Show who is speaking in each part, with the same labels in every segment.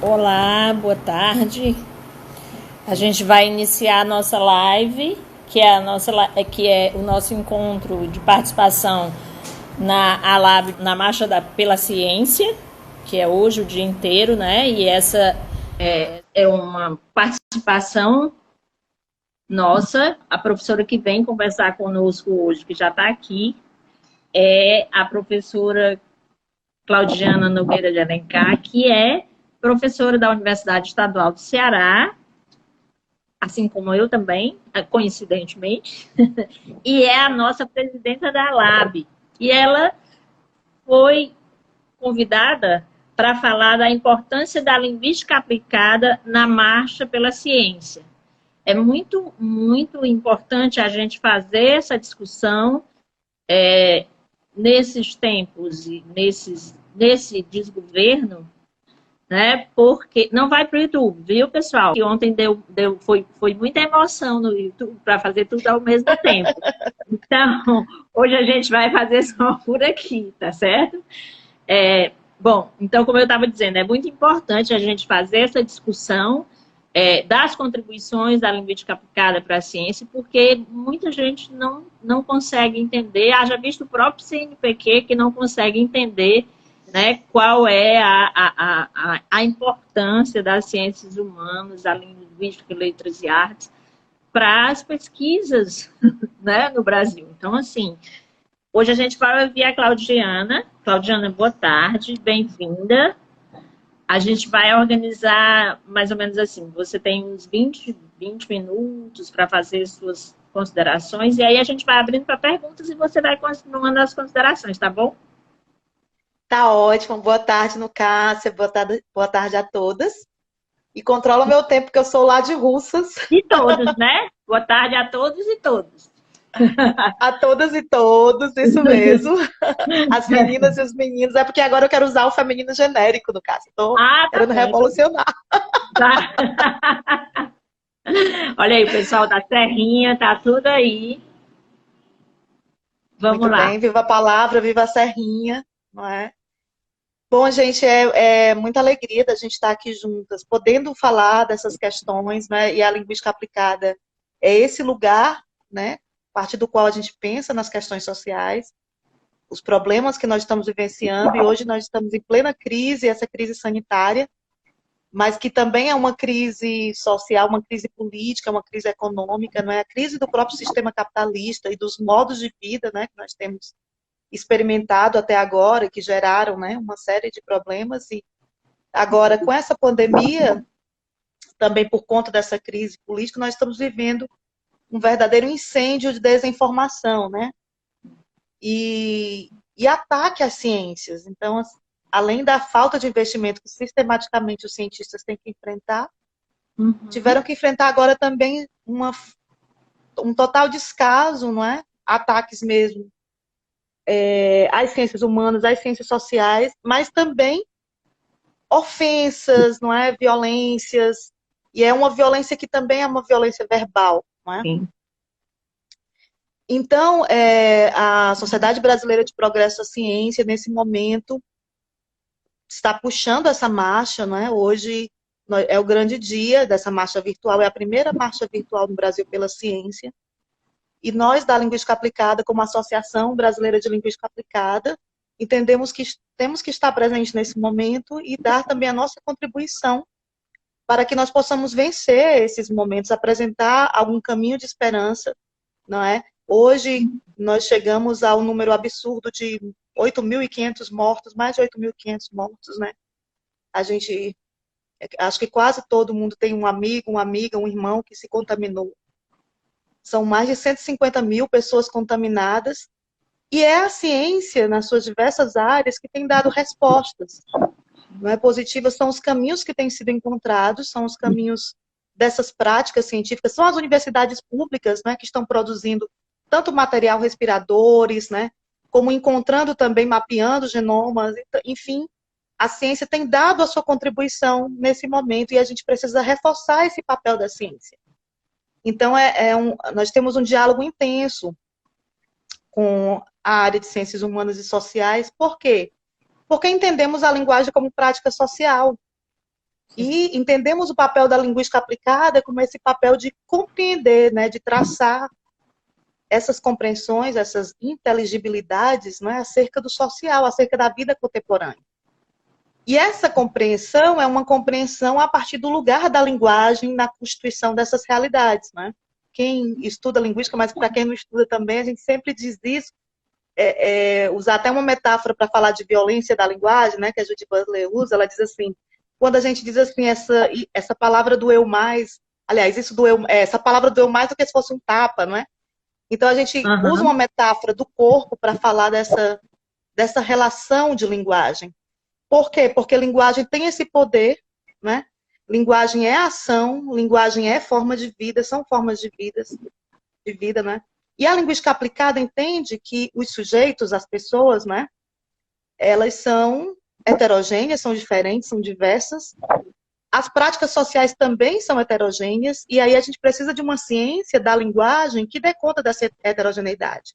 Speaker 1: Olá, boa tarde. A gente vai iniciar a nossa live, que é o nosso encontro de participação na ALAB, na pela Ciência, que é hoje o dia inteiro, né? E essa é uma participação nossa. A professora que vem conversar conosco hoje, que já está aqui, é a professora Claudiana Nogueira de Alencar, que é professora da Universidade Estadual do Ceará, assim como eu também, coincidentemente, e é a nossa presidenta da LAB. E ela foi convidada para falar da importância da linguística aplicada na marcha pela ciência. É muito, muito importante a gente fazer essa discussão nesses tempos e nesse desgoverno, né? Porque não vai para o YouTube, viu, pessoal? Que ontem foi muita emoção no YouTube para fazer tudo ao mesmo tempo. Então, hoje a gente vai fazer só por aqui, tá certo? Bom, então, como eu estava dizendo, é muito importante a gente fazer essa discussão das contribuições da linguística aplicada para a ciência, porque muita gente não consegue entender, haja visto o próprio CNPq que não consegue entender, né, qual é a importância das ciências humanas, da linguística, letras e artes, para as pesquisas, né, no Brasil. Então, assim, hoje a gente vai ouvir a Claudiana. Claudiana, boa tarde, bem-vinda. A gente vai organizar mais ou menos assim, você tem uns 20 minutos para fazer suas considerações, e aí a gente vai abrindo para perguntas e você vai continuando as considerações, tá bom?
Speaker 2: Tá ótimo. Boa tarde, no Cássia. Boa tarde a todas. E controla meu tempo, que eu sou lá de Russas.
Speaker 1: E todos, né? Boa tarde a todos e todos.
Speaker 2: A todas e todos, isso mesmo. As meninas e os meninos. É porque agora eu quero usar o feminino genérico, no caso. Estou
Speaker 1: Ah, tá
Speaker 2: querendo
Speaker 1: bom.
Speaker 2: revolucionar.
Speaker 1: Tá. Olha aí, o pessoal da Serrinha, tá tudo aí. Vamos
Speaker 2: Muito
Speaker 1: lá.
Speaker 2: bem. Viva a palavra, viva a serrinha, não é? Bom, gente, é muita alegria da gente estar aqui juntas, podendo falar dessas questões, né? E a linguística aplicada é esse lugar, né? A partir do qual a gente pensa nas questões sociais, os problemas que nós estamos vivenciando, e hoje nós estamos em plena crise, essa crise sanitária, mas que também é uma crise social, uma crise política, uma crise econômica, não é? A crise do próprio sistema capitalista e dos modos de vida, né, que nós temos experimentado até agora, que geraram, né, uma série de problemas, e agora com essa pandemia, também por conta dessa crise política, nós estamos vivendo um verdadeiro incêndio de desinformação, né? E ataque às ciências. Então, além da falta de investimento que sistematicamente os cientistas têm que enfrentar, tiveram que enfrentar agora também um total descaso, não é? Ataques mesmo às ciências humanas, às ciências sociais, mas também ofensas, não é? Violências, e é uma violência que também é uma violência verbal, não é?
Speaker 1: Sim.
Speaker 2: Então, a Sociedade Brasileira de Progresso da Ciência, nesse momento, está puxando essa marcha, não é? Hoje é o grande dia dessa marcha virtual, é a primeira marcha virtual no Brasil pela ciência, e nós, da Linguística Aplicada, como Associação Brasileira de Linguística Aplicada, entendemos que temos que estar presente nesse momento e dar também a nossa contribuição para que nós possamos vencer esses momentos, apresentar algum caminho de esperança, não é? Hoje, nós chegamos ao número absurdo de 8.500 mortos, mais de 8.500 mortos, né? A gente, acho que quase todo mundo tem um amigo, uma amiga, um irmão que se contaminou. São mais de 150 mil pessoas contaminadas, e é a ciência, nas suas diversas áreas, que tem dado respostas. Não é positivas, são os caminhos que têm sido encontrados, são os caminhos dessas práticas científicas, são as universidades públicas, né, que estão produzindo tanto material respiradores, né, como encontrando também, mapeando genomas, enfim, a ciência tem dado a sua contribuição nesse momento e a gente precisa reforçar esse papel da ciência. Então, nós temos um diálogo intenso com a área de ciências humanas e sociais. Por quê? Porque entendemos a linguagem como prática social. E entendemos o papel da linguística aplicada como esse papel de compreender, né, de traçar essas compreensões, essas inteligibilidades, né, acerca do social, acerca da vida contemporânea. E essa compreensão é uma compreensão a partir do lugar da linguagem na constituição dessas realidades, né? Quem estuda linguística, mas para quem não estuda também, a gente sempre diz isso, usar até uma metáfora para falar de violência da linguagem, né, que a Judith Butler usa, ela diz assim, quando a gente diz assim, essa palavra doeu mais, aliás, essa palavra doeu mais do que se fosse um tapa, não é? Então a gente usa uma metáfora do corpo para falar dessa relação de linguagem. Por quê? Porque linguagem tem esse poder, né? Linguagem é ação, linguagem é forma de vida, são formas de vida, né? E a linguística aplicada entende que os sujeitos, as pessoas, né? Elas são heterogêneas, são diferentes, são diversas. As práticas sociais também são heterogêneas, e aí a gente precisa de uma ciência da linguagem que dê conta dessa heterogeneidade.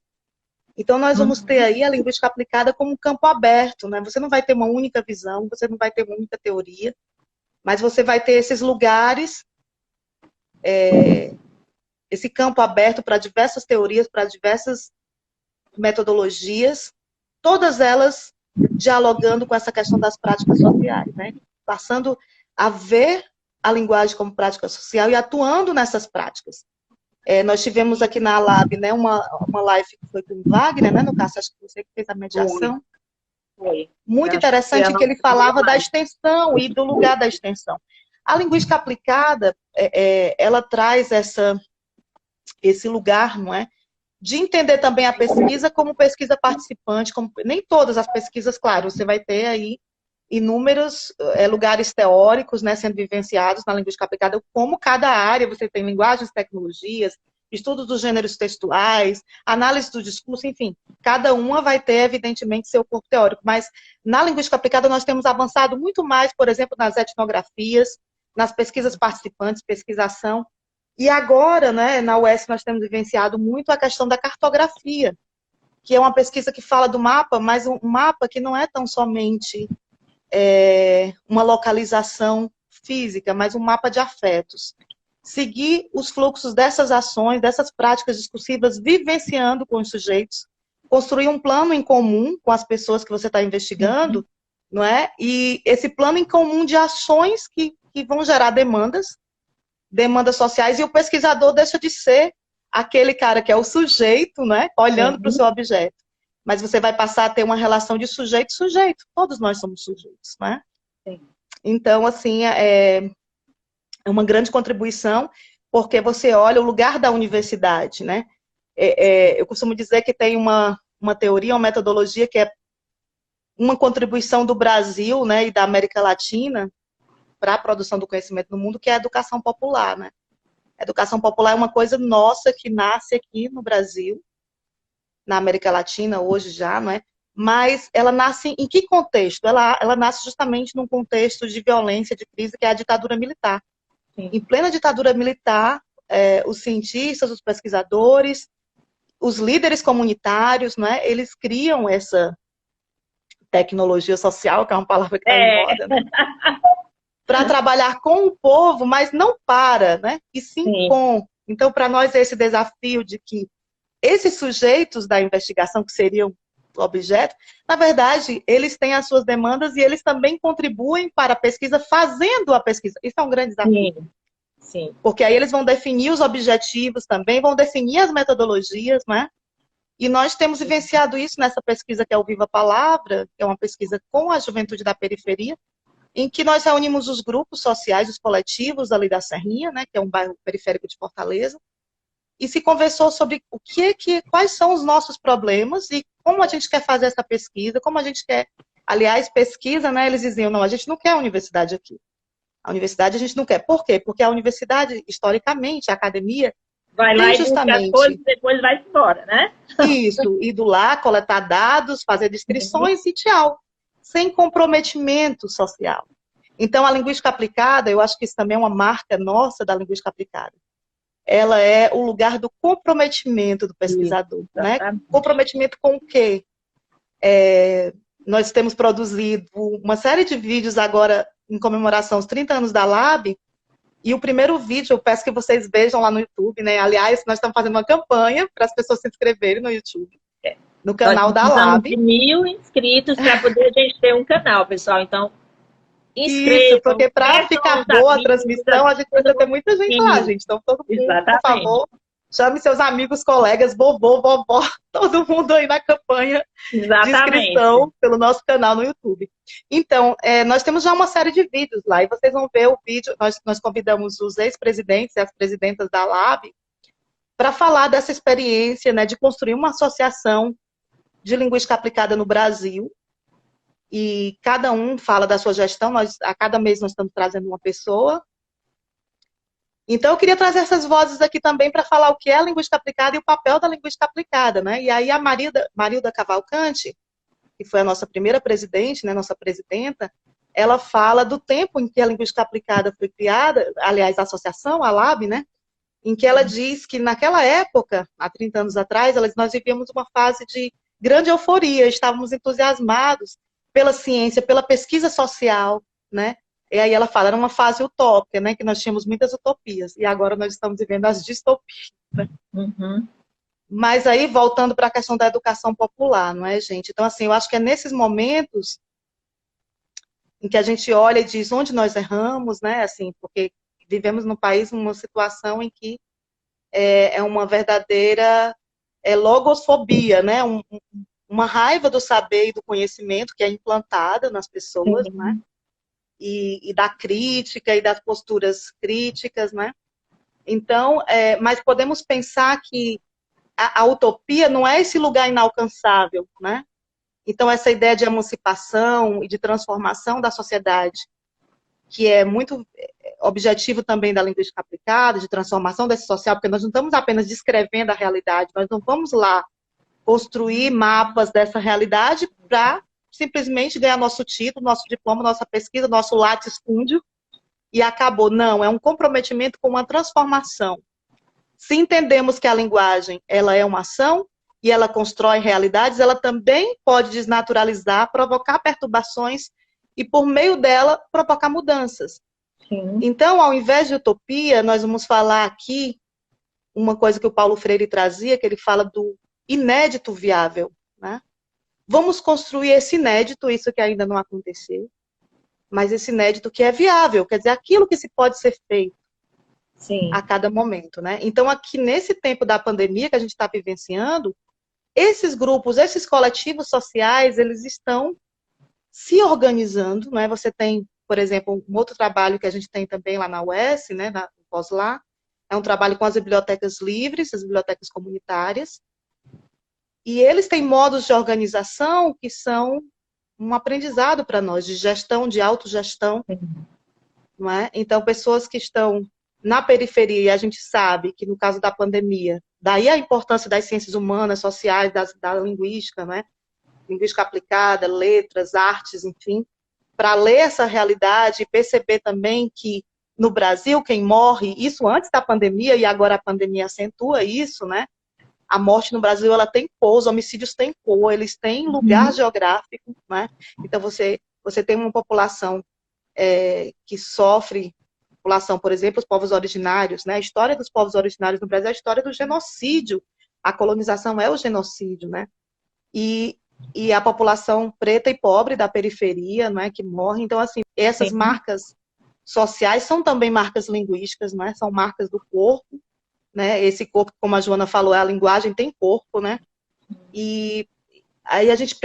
Speaker 2: Então, nós vamos ter aí a linguística aplicada como um campo aberto, né? Você não vai ter uma única visão, você não vai ter uma única teoria, mas você vai ter esses lugares, esse campo aberto para diversas teorias, para diversas metodologias, todas elas dialogando com essa questão das práticas sociais, né? Passando a ver a linguagem como prática social e atuando nessas práticas. Nós tivemos aqui na Lab, né, uma live que foi com o Wagner, né, no caso, acho que você que fez a mediação.
Speaker 1: Foi.
Speaker 2: Muito interessante que ele falava da extensão e do lugar da extensão. A linguística aplicada, ela traz esse lugar, não é? De entender também a pesquisa como pesquisa participante, nem todas as pesquisas, claro, você vai ter aí inúmeros lugares teóricos, né, sendo vivenciados na linguística aplicada, como cada área, você tem linguagens, tecnologias, estudos dos gêneros textuais, análise do discurso, enfim, cada uma vai ter, evidentemente, seu corpo teórico, mas na linguística aplicada nós temos avançado muito mais, por exemplo, nas etnografias, nas pesquisas participantes, pesquisação, e agora, né, na UES nós temos vivenciado muito a questão da cartografia, que é uma pesquisa que fala do mapa, mas um mapa que não é tão somente uma localização física, mas um mapa de afetos. Seguir os fluxos dessas ações, dessas práticas discursivas, vivenciando com os sujeitos, construir um plano em comum com as pessoas que você está investigando, não é? E esse plano em comum de ações que vão gerar demandas sociais, e o pesquisador deixa de ser aquele cara que é o sujeito, né? Olhando para o seu objeto. Mas você vai passar a ter uma relação de sujeito-sujeito. Todos nós somos sujeitos, né? Sim. Então, assim, é uma grande contribuição, porque você olha o lugar da universidade, né? Eu costumo dizer que tem uma teoria, uma metodologia que é uma contribuição do Brasil, né, e da América Latina para a produção do conhecimento no mundo, que é a educação popular, né? A educação popular é uma coisa nossa que nasce aqui no Brasil, na América Latina hoje já, não é? Mas ela nasce em que contexto? Ela nasce justamente num contexto de violência, de crise, que é a ditadura militar. Sim. Em plena ditadura militar, os cientistas, os pesquisadores, os líderes comunitários, não é? Eles criam essa tecnologia social, que é uma palavra que está em moda, né? Para trabalhar com o povo, mas não para, né? E sim com. Então, para nós, esse desafio de que esses sujeitos da investigação, que seriam o objeto, na verdade, eles têm as suas demandas e eles também contribuem para a pesquisa, fazendo a pesquisa. Isso é um grande desafio. Sim. Porque aí eles vão definir os objetivos também, vão definir as metodologias, né? E nós temos vivenciado isso nessa pesquisa que é o Viva Palavra, que é uma pesquisa com a juventude da periferia, em que nós reunimos os grupos sociais, os coletivos ali da Serrinha, né, que é um bairro periférico de Fortaleza, e se conversou sobre quais são os nossos problemas e como a gente quer fazer essa pesquisa, como a gente quer, aliás, pesquisa, né, eles diziam, não, a gente não quer a universidade aqui. A universidade a gente não quer. Por quê? Porque a universidade, historicamente, a academia,
Speaker 1: vai lá e busca as coisas e depois vai embora, né?
Speaker 2: Isso, ir lá, coletar dados, fazer descrições e tchau. Sem comprometimento social. Então, a linguística aplicada, eu acho que isso também é uma marca nossa da linguística aplicada. Ela é o lugar do comprometimento do pesquisador, isso, né? Comprometimento com o quê? Nós temos produzido uma série de vídeos agora em comemoração aos 30 anos da Lab, e o primeiro vídeo, eu peço que vocês vejam lá no YouTube, né? Aliás, nós estamos fazendo uma campanha para as pessoas se inscreverem no YouTube, no canal da
Speaker 1: Nós precisamos
Speaker 2: Lab.
Speaker 1: de 1.000 inscritos para poder a gente ter um canal, pessoal. Então,
Speaker 2: Isso,
Speaker 1: inscrevam,
Speaker 2: porque para
Speaker 1: peçam
Speaker 2: ficar
Speaker 1: aos
Speaker 2: boa a
Speaker 1: amigos,
Speaker 2: transmissão, a gente precisa ter muita gente lá, gente. Então, todo mundo, por
Speaker 1: exatamente.
Speaker 2: favor, chame seus amigos, colegas, vovô, vovó, todo mundo aí na campanha de inscrição pelo nosso canal no YouTube. Então, nós temos já uma série de vídeos lá, e vocês vão ver o vídeo, nós convidamos os ex-presidentes e as presidentas da Lab para falar dessa experiência, né, de construir uma associação de linguística aplicada no Brasil, e cada um fala da sua gestão, a cada mês nós estamos trazendo uma pessoa. Então, eu queria trazer essas vozes aqui também para falar o que é a linguística aplicada e o papel da linguística aplicada, né? E aí a Marilda Cavalcante, que foi a nossa primeira presidente, né, nossa presidenta, ela fala do tempo em que a linguística aplicada foi criada, aliás, a associação, a LAB, né? Em que ela diz que naquela época, há 30 anos atrás, nós vivíamos uma fase de grande euforia, estávamos entusiasmados pela ciência, pela pesquisa social, né? E aí ela fala, era uma fase utópica, né? Que nós tínhamos muitas utopias, e agora nós estamos vivendo as distopias, né?
Speaker 1: Uhum.
Speaker 2: Mas aí, voltando para a questão da educação popular, não é, gente? Então, assim, eu acho que é nesses momentos em que a gente olha e diz onde nós erramos, né? Assim, porque vivemos no país numa situação em que é uma verdadeira logosfobia, né? Uma raiva do saber e do conhecimento que é implantada nas pessoas, né? E da crítica e das posturas críticas, né? Então, mas podemos pensar que a utopia não é esse lugar inalcançável, né? Então, essa ideia de emancipação e de transformação da sociedade, que é muito objetivo também da linguística aplicada, de transformação desse social, porque nós não estamos apenas descrevendo a realidade, nós não vamos lá construir mapas dessa realidade para simplesmente ganhar nosso título, nosso diploma, nossa pesquisa, nosso latifúndio, e acabou. Não, é um comprometimento com uma transformação. Se entendemos que a linguagem ela é uma ação e ela constrói realidades, ela também pode desnaturalizar, provocar perturbações e, por meio dela, provocar mudanças.
Speaker 1: Sim.
Speaker 2: Então, ao invés de utopia, nós vamos falar aqui uma coisa que o Paulo Freire trazia, que ele fala do inédito viável, né? Vamos construir esse inédito, isso que ainda não aconteceu, mas esse inédito que é viável, quer dizer, aquilo que se pode ser feito. Sim. A cada momento, né? Então, aqui nesse tempo da pandemia que a gente está vivenciando, esses grupos, esses coletivos sociais, eles estão se organizando, né? Você tem, por exemplo, um outro trabalho que a gente tem também lá na UES, né? Na pós-lá, é um trabalho com as bibliotecas livres, as bibliotecas comunitárias, e eles têm modos de organização que são um aprendizado para nós, de gestão, de autogestão, não é? Então, pessoas que estão na periferia, e a gente sabe que no caso da pandemia, daí a importância das ciências humanas, sociais, da linguística, né? Linguística aplicada, letras, artes, enfim, para ler essa realidade e perceber também que no Brasil, quem morre, isso antes da pandemia, e agora a pandemia acentua isso, né? A morte no Brasil, ela tem cor, os homicídios têm cor, eles têm lugar geográfico, né? Então, você tem uma população que sofre, população, por exemplo, os povos originários, né? A história dos povos originários no Brasil é a história do genocídio. A colonização é o genocídio, né? E a população preta e pobre da periferia, não é, que morre. Então, assim, essas marcas sociais são também marcas linguísticas, não é? São marcas do corpo, né? Esse corpo, como a Joana falou, a linguagem tem corpo, né? E aí a gente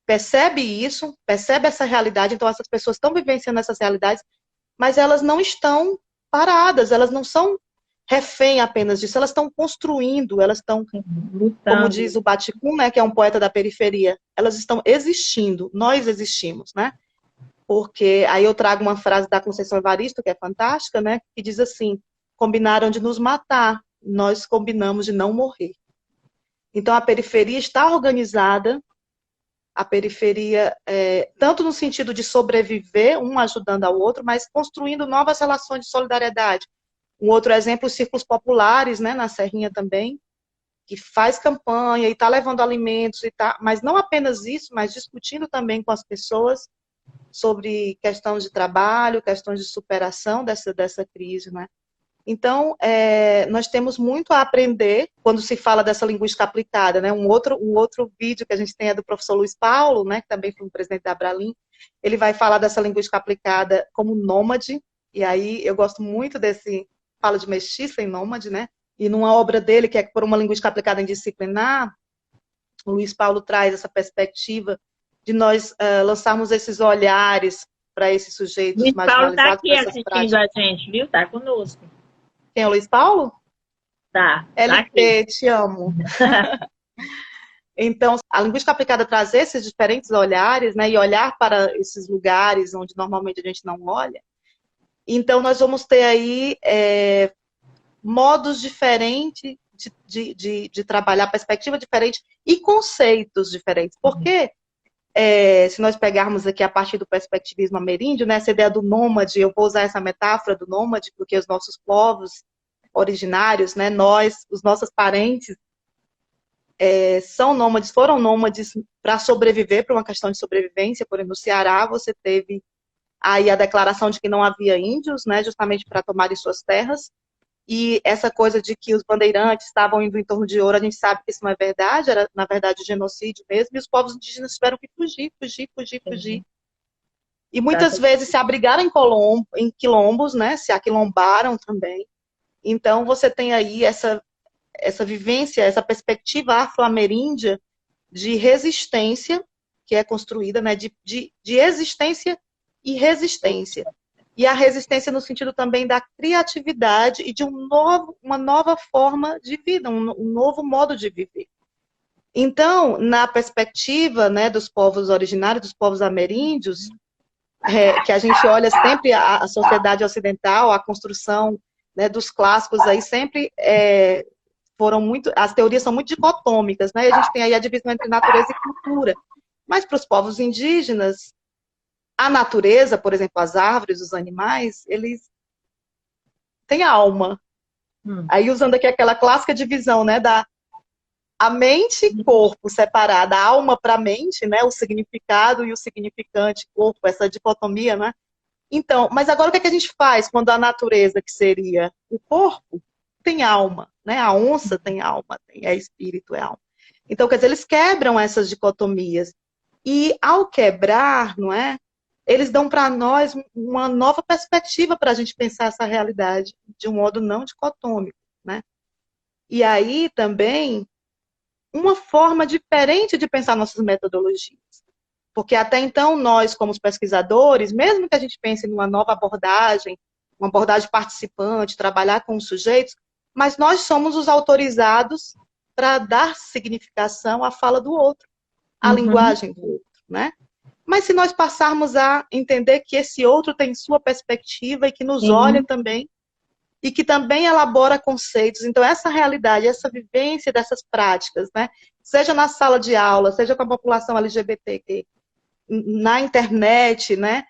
Speaker 2: percebe isso, percebe essa realidade. Então, essas pessoas estão vivenciando essas realidades, mas elas não estão paradas, elas não são refém apenas disso, elas estão construindo, elas estão, como diz o Baticum, né, que é um poeta da periferia, elas estão existindo, nós existimos, né? Porque aí eu trago uma frase da Conceição Evaristo, que é fantástica, né, que diz assim: combinaram de nos matar, nós combinamos de não morrer. Então a periferia está organizada, a periferia, tanto no sentido de sobreviver, um ajudando ao outro, mas construindo novas relações de solidariedade. Um outro exemplo, os círculos populares, né, na Serrinha também, que faz campanha e está levando alimentos, mas não apenas isso, mas discutindo também com as pessoas sobre questão de trabalho, questões de superação dessa crise, né? Então, nós temos muito a aprender quando se fala dessa linguística aplicada, né? Um outro vídeo que a gente tem é do professor Luiz Paulo, né? Que também foi um presidente da Abralim. Ele vai falar dessa linguística aplicada como nômade, e aí eu gosto muito fala de mestiça em nômade, né? E numa obra dele, que é por uma linguística aplicada em disciplinar, o Luiz Paulo traz essa perspectiva de nós lançarmos esses olhares para esses sujeitos
Speaker 1: Luiz Paulo está
Speaker 2: marginalizados,
Speaker 1: aqui
Speaker 2: para essas
Speaker 1: assistindo
Speaker 2: práticas.
Speaker 1: a gente, viu? Está conosco.
Speaker 2: Quem é o Luiz Paulo?
Speaker 1: Tá aqui.
Speaker 2: LP, te amo. Então, a linguística aplicada traz esses diferentes olhares, né, e olhar para esses lugares onde normalmente a gente não olha. Então, nós vamos ter aí modos diferentes de trabalhar, perspectiva diferente e conceitos diferentes. Porque, se nós pegarmos aqui a partir do perspectivismo ameríndio, né, essa ideia do nômade, eu vou usar essa metáfora do nômade, porque os nossos povos originários, né, os nossos parentes, são nômades, foram nômades para sobreviver, para uma questão de sobrevivência. Por exemplo, no Ceará você teve aí a declaração de que não havia índios, né, justamente para tomarem suas terras, e essa coisa de que os bandeirantes estavam indo em torno de ouro, a gente sabe que isso não é verdade, era na verdade genocídio mesmo, e os povos indígenas tiveram que fugir. E muitas vezes se abrigaram em quilombos, né, se aquilombaram também. Então você tem aí essa vivência, essa perspectiva afro-ameríndia de resistência, que é construída, né, de existência e resistência. E a resistência no sentido também da criatividade e de uma nova forma de vida, um novo modo de viver. Então, na perspectiva, né, dos povos originários, dos povos ameríndios, que a gente olha sempre a sociedade ocidental, a construção, né, dos clássicos aí sempre as teorias são muito dicotômicas, né? E a gente tem aí a divisão entre natureza e cultura. Mas para os povos indígenas, a natureza, por exemplo, as árvores, os animais, eles têm alma. Aí usando aqui aquela clássica divisão, né, a mente e corpo separada, a alma para a mente, né, o significado e o significante, corpo, essa dicotomia, né? Então, mas agora o que é que a gente faz quando a natureza, que seria o corpo, tem alma, né? A onça tem alma, é espírito, é alma. Então, quer dizer, eles quebram essas dicotomias. E ao quebrar, não é? Eles dão para nós uma nova perspectiva para a gente pensar essa realidade de um modo não dicotômico, né? E aí também uma forma diferente de pensar nossas metodologias. Porque até então nós, como pesquisadores, mesmo que a gente pense numa nova abordagem, uma abordagem participante, trabalhar com os sujeitos, mas nós somos os autorizados para dar significação à fala do outro, à linguagem do outro, né? Mas se nós passarmos a entender que esse outro tem sua perspectiva e que nos olha também, e que também elabora conceitos, então essa realidade, essa vivência dessas práticas, né? Seja na sala de aula, seja com a população LGBT, na internet, né?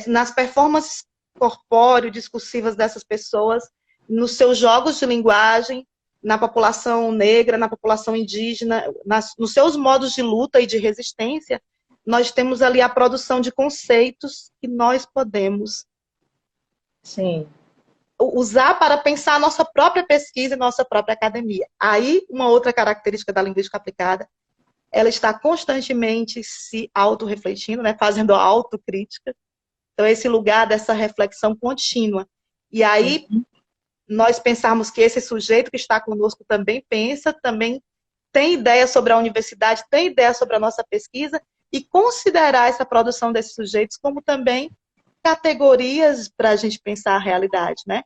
Speaker 2: Nas performances corpóreo-discursivas dessas pessoas, nos seus jogos de linguagem, na população negra, na população indígena, nos seus modos de luta e de resistência, nós temos ali a produção de conceitos que nós podemos usar para pensar a nossa própria pesquisa e nossa própria academia. Aí, uma outra característica da linguística aplicada, ela está constantemente se autorrefletindo, né, fazendo a autocrítica. Então, esse lugar dessa reflexão contínua. E aí, nós pensarmos que esse sujeito que está conosco também pensa, também tem ideia sobre a universidade, tem ideia sobre a nossa pesquisa, e considerar essa produção desses sujeitos como também categorias para a gente pensar a realidade, né?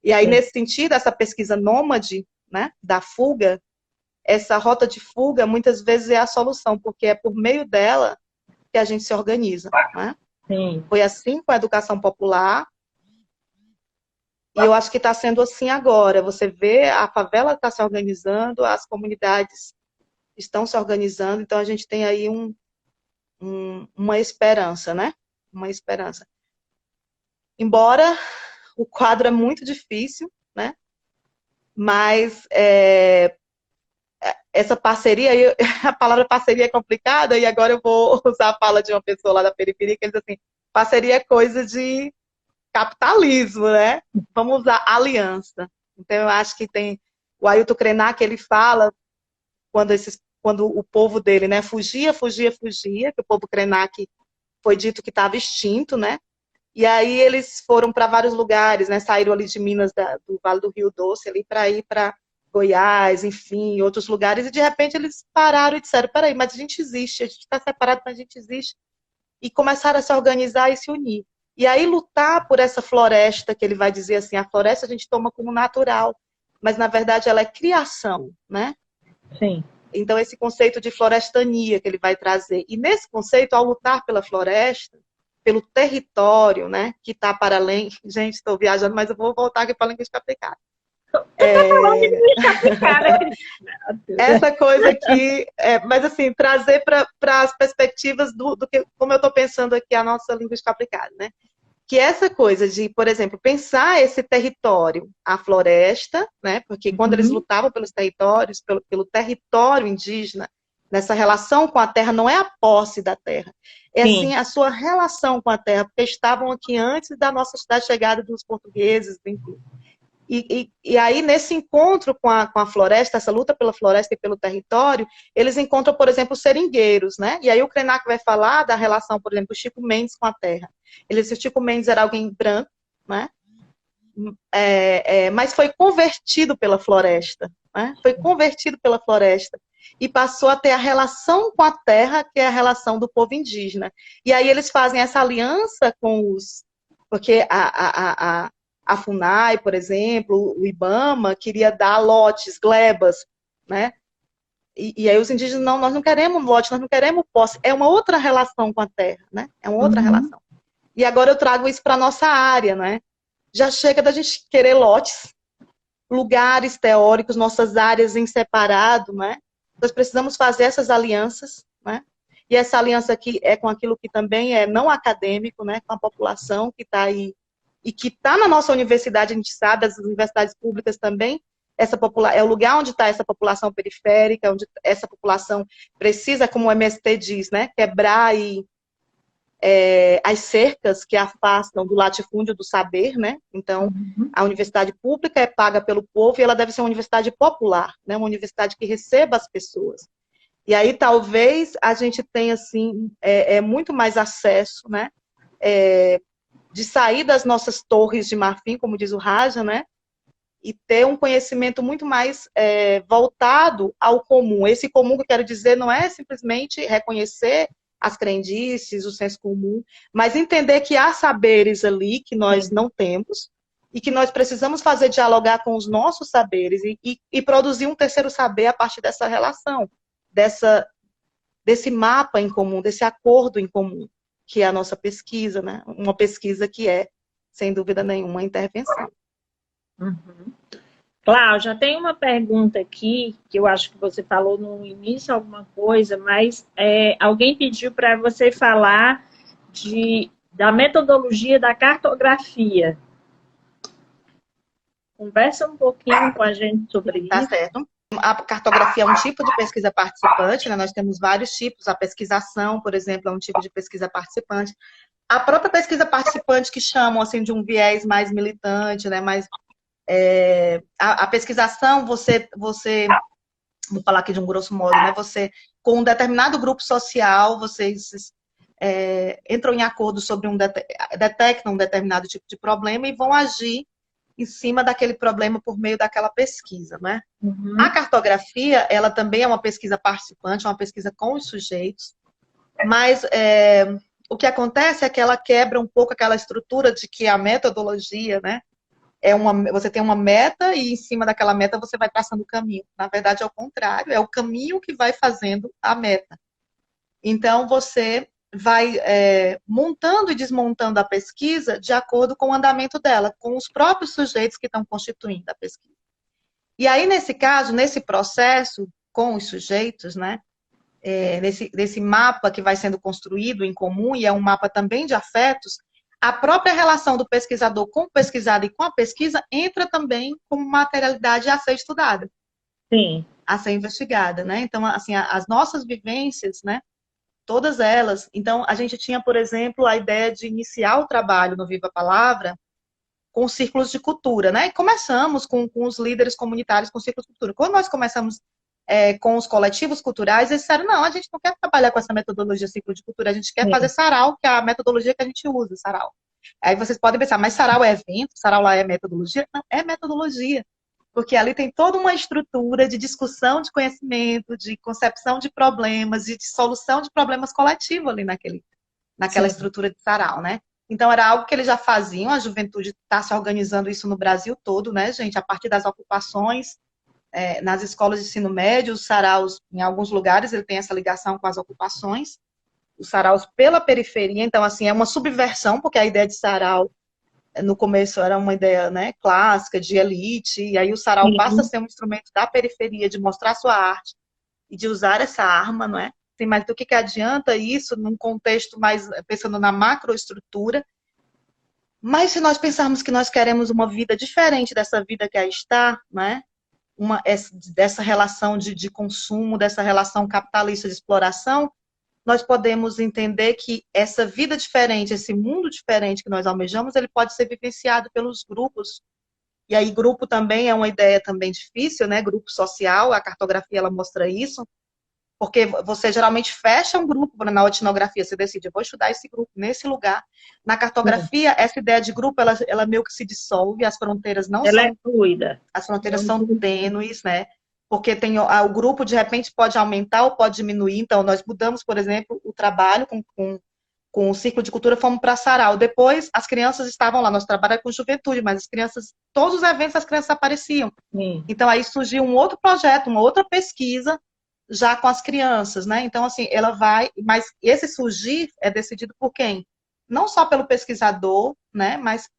Speaker 2: E aí, nesse sentido, essa pesquisa nômade, né, da fuga, essa rota de fuga, muitas vezes é a solução, porque é por meio dela que a gente se organiza, né? Foi assim com a educação popular, e eu acho que está sendo assim agora. Você vê, a favela está se organizando, as comunidades estão se organizando, então a gente tem aí uma esperança, né? Uma esperança. Embora o quadro é muito difícil, né? Mas essa parceria, a palavra parceria é complicada, e agora eu vou usar a fala de uma pessoa lá da periferia, que ele diz assim, Parceria é coisa de capitalismo, né? Vamos usar aliança. Então, eu acho que tem o Ailton Krenak, ele fala quando o povo dele, né, fugia, que o povo Krenak foi dito que estava extinto, né? E aí eles foram para vários lugares, né? Saíram ali de Minas, do Vale do Rio Doce, ali para ir para Goiás, enfim, outros lugares, e de repente eles pararam e disseram, peraí, mas a gente existe, a gente está separado, mas a gente existe. E começaram a se organizar e se unir. E aí lutar por essa floresta, que ele vai dizer assim, a floresta a gente toma como natural, mas na verdade ela é criação, né?
Speaker 1: Sim.
Speaker 2: Então esse conceito de florestania que ele vai trazer. E nesse conceito, ao lutar pela floresta, pelo território, né, que está para além... Gente, estou viajando, mas eu vou voltar aqui para a linguística aplicada.
Speaker 1: Tá falando de linguística aplicada, Cris.
Speaker 2: Essa coisa aqui, mas assim, trazer para as perspectivas do que, como eu estou pensando aqui, a nossa linguística aplicada, né? Que essa coisa de, por exemplo, pensar esse território, a floresta, né? Porque quando eles lutavam pelos territórios, pelo território indígena, nessa relação com a terra, não é a posse da terra, é assim a sua relação com a terra, porque estavam aqui antes da chegada dos portugueses, enfim. E aí, nesse encontro com a floresta, essa luta pela floresta e pelo território, eles encontram, por exemplo, os seringueiros, né? E aí o Krenak vai falar da relação, por exemplo, do Chico Mendes com a terra. O Chico Mendes era alguém branco, né? Mas foi convertido pela floresta, né? Foi convertido pela floresta e passou a ter a relação com a terra, que é a relação do povo indígena. E aí eles fazem essa aliança com os... Porque a FUNAI, por exemplo, o IBAMA, queria dar lotes, glebas, né? E aí os indígenas, não, nós não queremos lote, nós não queremos posse. É uma outra relação com a terra, né? É uma outra relação. E agora eu trago isso para a nossa área, né? Já chega da gente querer lotes, lugares teóricos, nossas áreas em separado, né? Nós precisamos fazer essas alianças, né? E essa aliança aqui é com aquilo que também é não acadêmico, né? Com a população que está aí e que está na nossa universidade, a gente sabe, as universidades públicas também, é o lugar onde está essa população periférica, onde essa população precisa, como o MST diz, né, quebrar as cercas que afastam do latifúndio do saber, né? Então, a universidade pública é paga pelo povo e ela deve ser uma universidade popular, né? Uma universidade que receba as pessoas. E aí, talvez, a gente tenha, assim, muito mais acesso, né? De sair das nossas torres de marfim, como diz o Raja, né? E ter um conhecimento muito mais voltado ao comum. Esse comum que eu quero dizer não é simplesmente reconhecer as crendices, o senso comum, mas entender que há saberes ali que nós não temos e que nós precisamos fazer dialogar com os nossos saberes e produzir um terceiro saber a partir dessa relação, desse mapa em comum, desse acordo em comum, que é a nossa pesquisa, né? Uma pesquisa que é, sem dúvida nenhuma, intervenção.
Speaker 1: Cláudia, tem uma pergunta aqui, que eu acho que você falou no início alguma coisa, mas alguém pediu para você falar da metodologia da cartografia. Conversa um pouquinho com a gente sobre isso.
Speaker 2: Tá certo. A cartografia é um tipo de pesquisa participante, né? Nós temos vários tipos. A pesquisação, por exemplo, é um tipo de pesquisa participante. A própria pesquisa participante, que chamam assim, de um viés mais militante, né? A pesquisação, você, vou falar aqui de um grosso modo, né? Você, com um determinado grupo social, vocês entram em acordo sobre detectam um determinado tipo de problema e vão agir em cima daquele problema por meio daquela pesquisa, né? A cartografia, ela também é uma pesquisa participante, uma pesquisa com os sujeitos, mas o que acontece é que ela quebra um pouco aquela estrutura de que a metodologia, né? Você tem uma meta e em cima daquela meta você vai traçando o caminho. Na verdade, é o contrário, é o caminho que vai fazendo a meta. Então, você vai montando e desmontando a pesquisa de acordo com o andamento dela, com os próprios sujeitos que estão constituindo a pesquisa. E aí, nesse caso, nesse processo com os sujeitos, né, nesse mapa que vai sendo construído em comum, e é um mapa também de afetos, a própria relação do pesquisador com o pesquisado e com a pesquisa entra também como materialidade a ser estudada.
Speaker 1: Sim.
Speaker 2: A ser investigada, né? Então, assim, as nossas vivências, né, todas elas. Então, a gente tinha, por exemplo, a ideia de iniciar o trabalho no Viva a Palavra com os círculos de cultura, né? E começamos com os líderes comunitários com círculos de cultura. Quando nós começamos com os coletivos culturais, eles disseram, não, a gente não quer trabalhar com essa metodologia círculo de cultura, a gente quer fazer sarau, que é a metodologia que a gente usa, sarau. Aí vocês podem pensar, mas sarau é evento? Sarau lá é metodologia? Não, é metodologia. Porque ali tem toda uma estrutura de discussão de conhecimento, de concepção de problemas e de solução de problemas coletivos ali naquela estrutura de sarau, né? Então, era algo que eles já faziam, a juventude está se organizando isso no Brasil todo, né, gente? A partir das ocupações nas escolas de ensino médio, os saraus, em alguns lugares, ele tem essa ligação com as ocupações, os saraus pela periferia, então, assim, é uma subversão, porque a ideia de sarau, no começo, era uma ideia, né, clássica, de elite, e aí o sarau passa a ser um instrumento da periferia, de mostrar sua arte e de usar essa arma, não é? Sim, mas do que adianta isso num contexto mais, pensando na macroestrutura? Mas se nós pensarmos que nós queremos uma vida diferente dessa vida que aí está, né? Dessa relação de consumo, dessa relação capitalista de exploração, nós podemos entender que essa vida diferente, esse mundo diferente que nós almejamos, ele pode ser vivenciado pelos grupos. E aí grupo também é uma ideia também difícil, né? Grupo social, a cartografia ela mostra isso, porque você geralmente fecha um grupo na etnografia, você decide, eu vou estudar esse grupo nesse lugar. Na cartografia, essa ideia de grupo, ela meio que se dissolve, as fronteiras não
Speaker 1: ela
Speaker 2: são...
Speaker 1: é fluida.
Speaker 2: As fronteiras são tênues, né? Porque tem, o grupo, de repente, pode aumentar ou pode diminuir. Então, nós mudamos, por exemplo, o trabalho com o ciclo de cultura, fomos para sarau. Depois, as crianças estavam lá, nós trabalhamos com juventude, mas as crianças, todos os eventos, as crianças apareciam.
Speaker 1: Sim.
Speaker 2: Então, aí surgiu um outro projeto, uma outra pesquisa, já com as crianças, né? Então, assim, ela vai... Mas esse surgir é decidido por quem? Não só pelo pesquisador, né? Mas,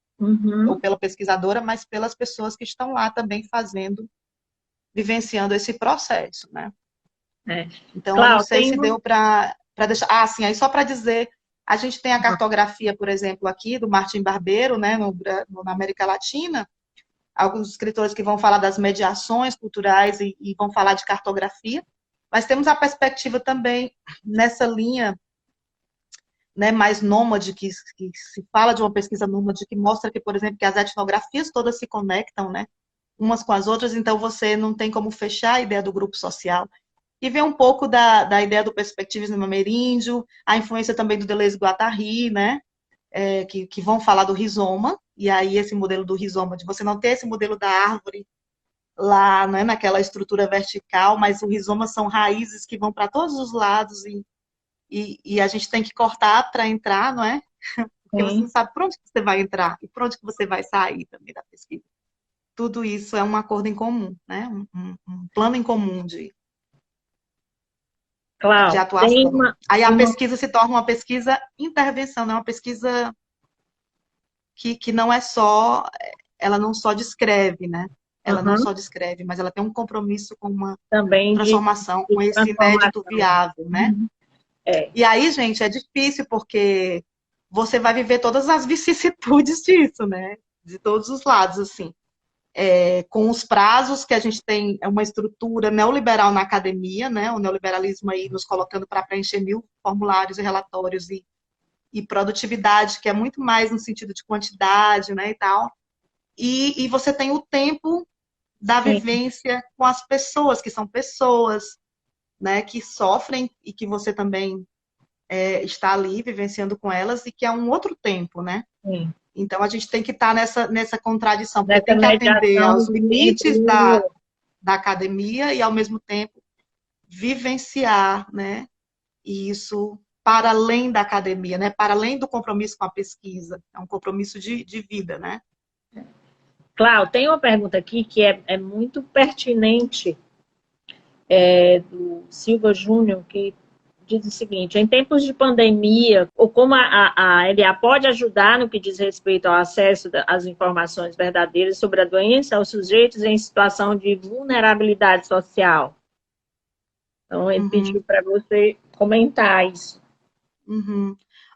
Speaker 2: ou pela pesquisadora, mas pelas pessoas que estão lá também vivenciando esse processo, né? Então, eu não sei se deu para deixar... Ah, sim, aí só para dizer, a gente tem a cartografia, por exemplo, aqui, do Martim Barbeiro, né? Na América Latina, alguns escritores que vão falar das mediações culturais e vão falar de cartografia, mas temos a perspectiva também nessa linha, né, mais nômade, que se fala de uma pesquisa nômade, que mostra que, por exemplo, que as etnografias todas se conectam, né, umas com as outras, então você não tem como fechar a ideia do grupo social. E vem um pouco da ideia do perspectivismo ameríndio, a influência também do Deleuze e Guattari, né, que vão falar do rizoma, e aí esse modelo do rizoma, de você não ter esse modelo da árvore lá, né, naquela estrutura vertical, mas o rizoma são raízes que vão para todos os lados e a gente tem que cortar para entrar, não é? Porque você não sabe por onde que você vai entrar e por onde que você vai sair também da pesquisa. Tudo isso é um acordo em comum, né? Um plano em comum de atuação. Aí a pesquisa se torna uma pesquisa intervenção, não é uma pesquisa que não é só, ela não só descreve, né? Ela não só descreve, mas ela tem um compromisso com uma transformação, com esse inédito viável, né? E aí, gente, é difícil porque você vai viver todas as vicissitudes disso, né? De todos os lados, assim. Com os prazos que a gente tem, é uma estrutura neoliberal na academia, né? O neoliberalismo aí nos colocando para preencher 1000 formulários e relatórios e produtividade, que é muito mais no sentido de quantidade, né, e tal. E você tem o tempo da vivência com as pessoas, que são pessoas, né, que sofrem e que você também está ali vivenciando com elas e que é um outro tempo, né? Sim. Então a gente tem que estar nessa contradição, porque tem que atender aos limites da academia e ao mesmo tempo vivenciar, né, isso para além da academia, né, para além do compromisso com a pesquisa, é um compromisso de vida, né?
Speaker 1: Cláudia, tem uma pergunta aqui que é muito pertinente, do Silva Júnior, que diz o seguinte: em tempos de pandemia, ou como a LA pode ajudar no que diz respeito ao acesso às informações verdadeiras sobre a doença aos sujeitos em situação de vulnerabilidade social? Então, ele pediu para você comentar isso.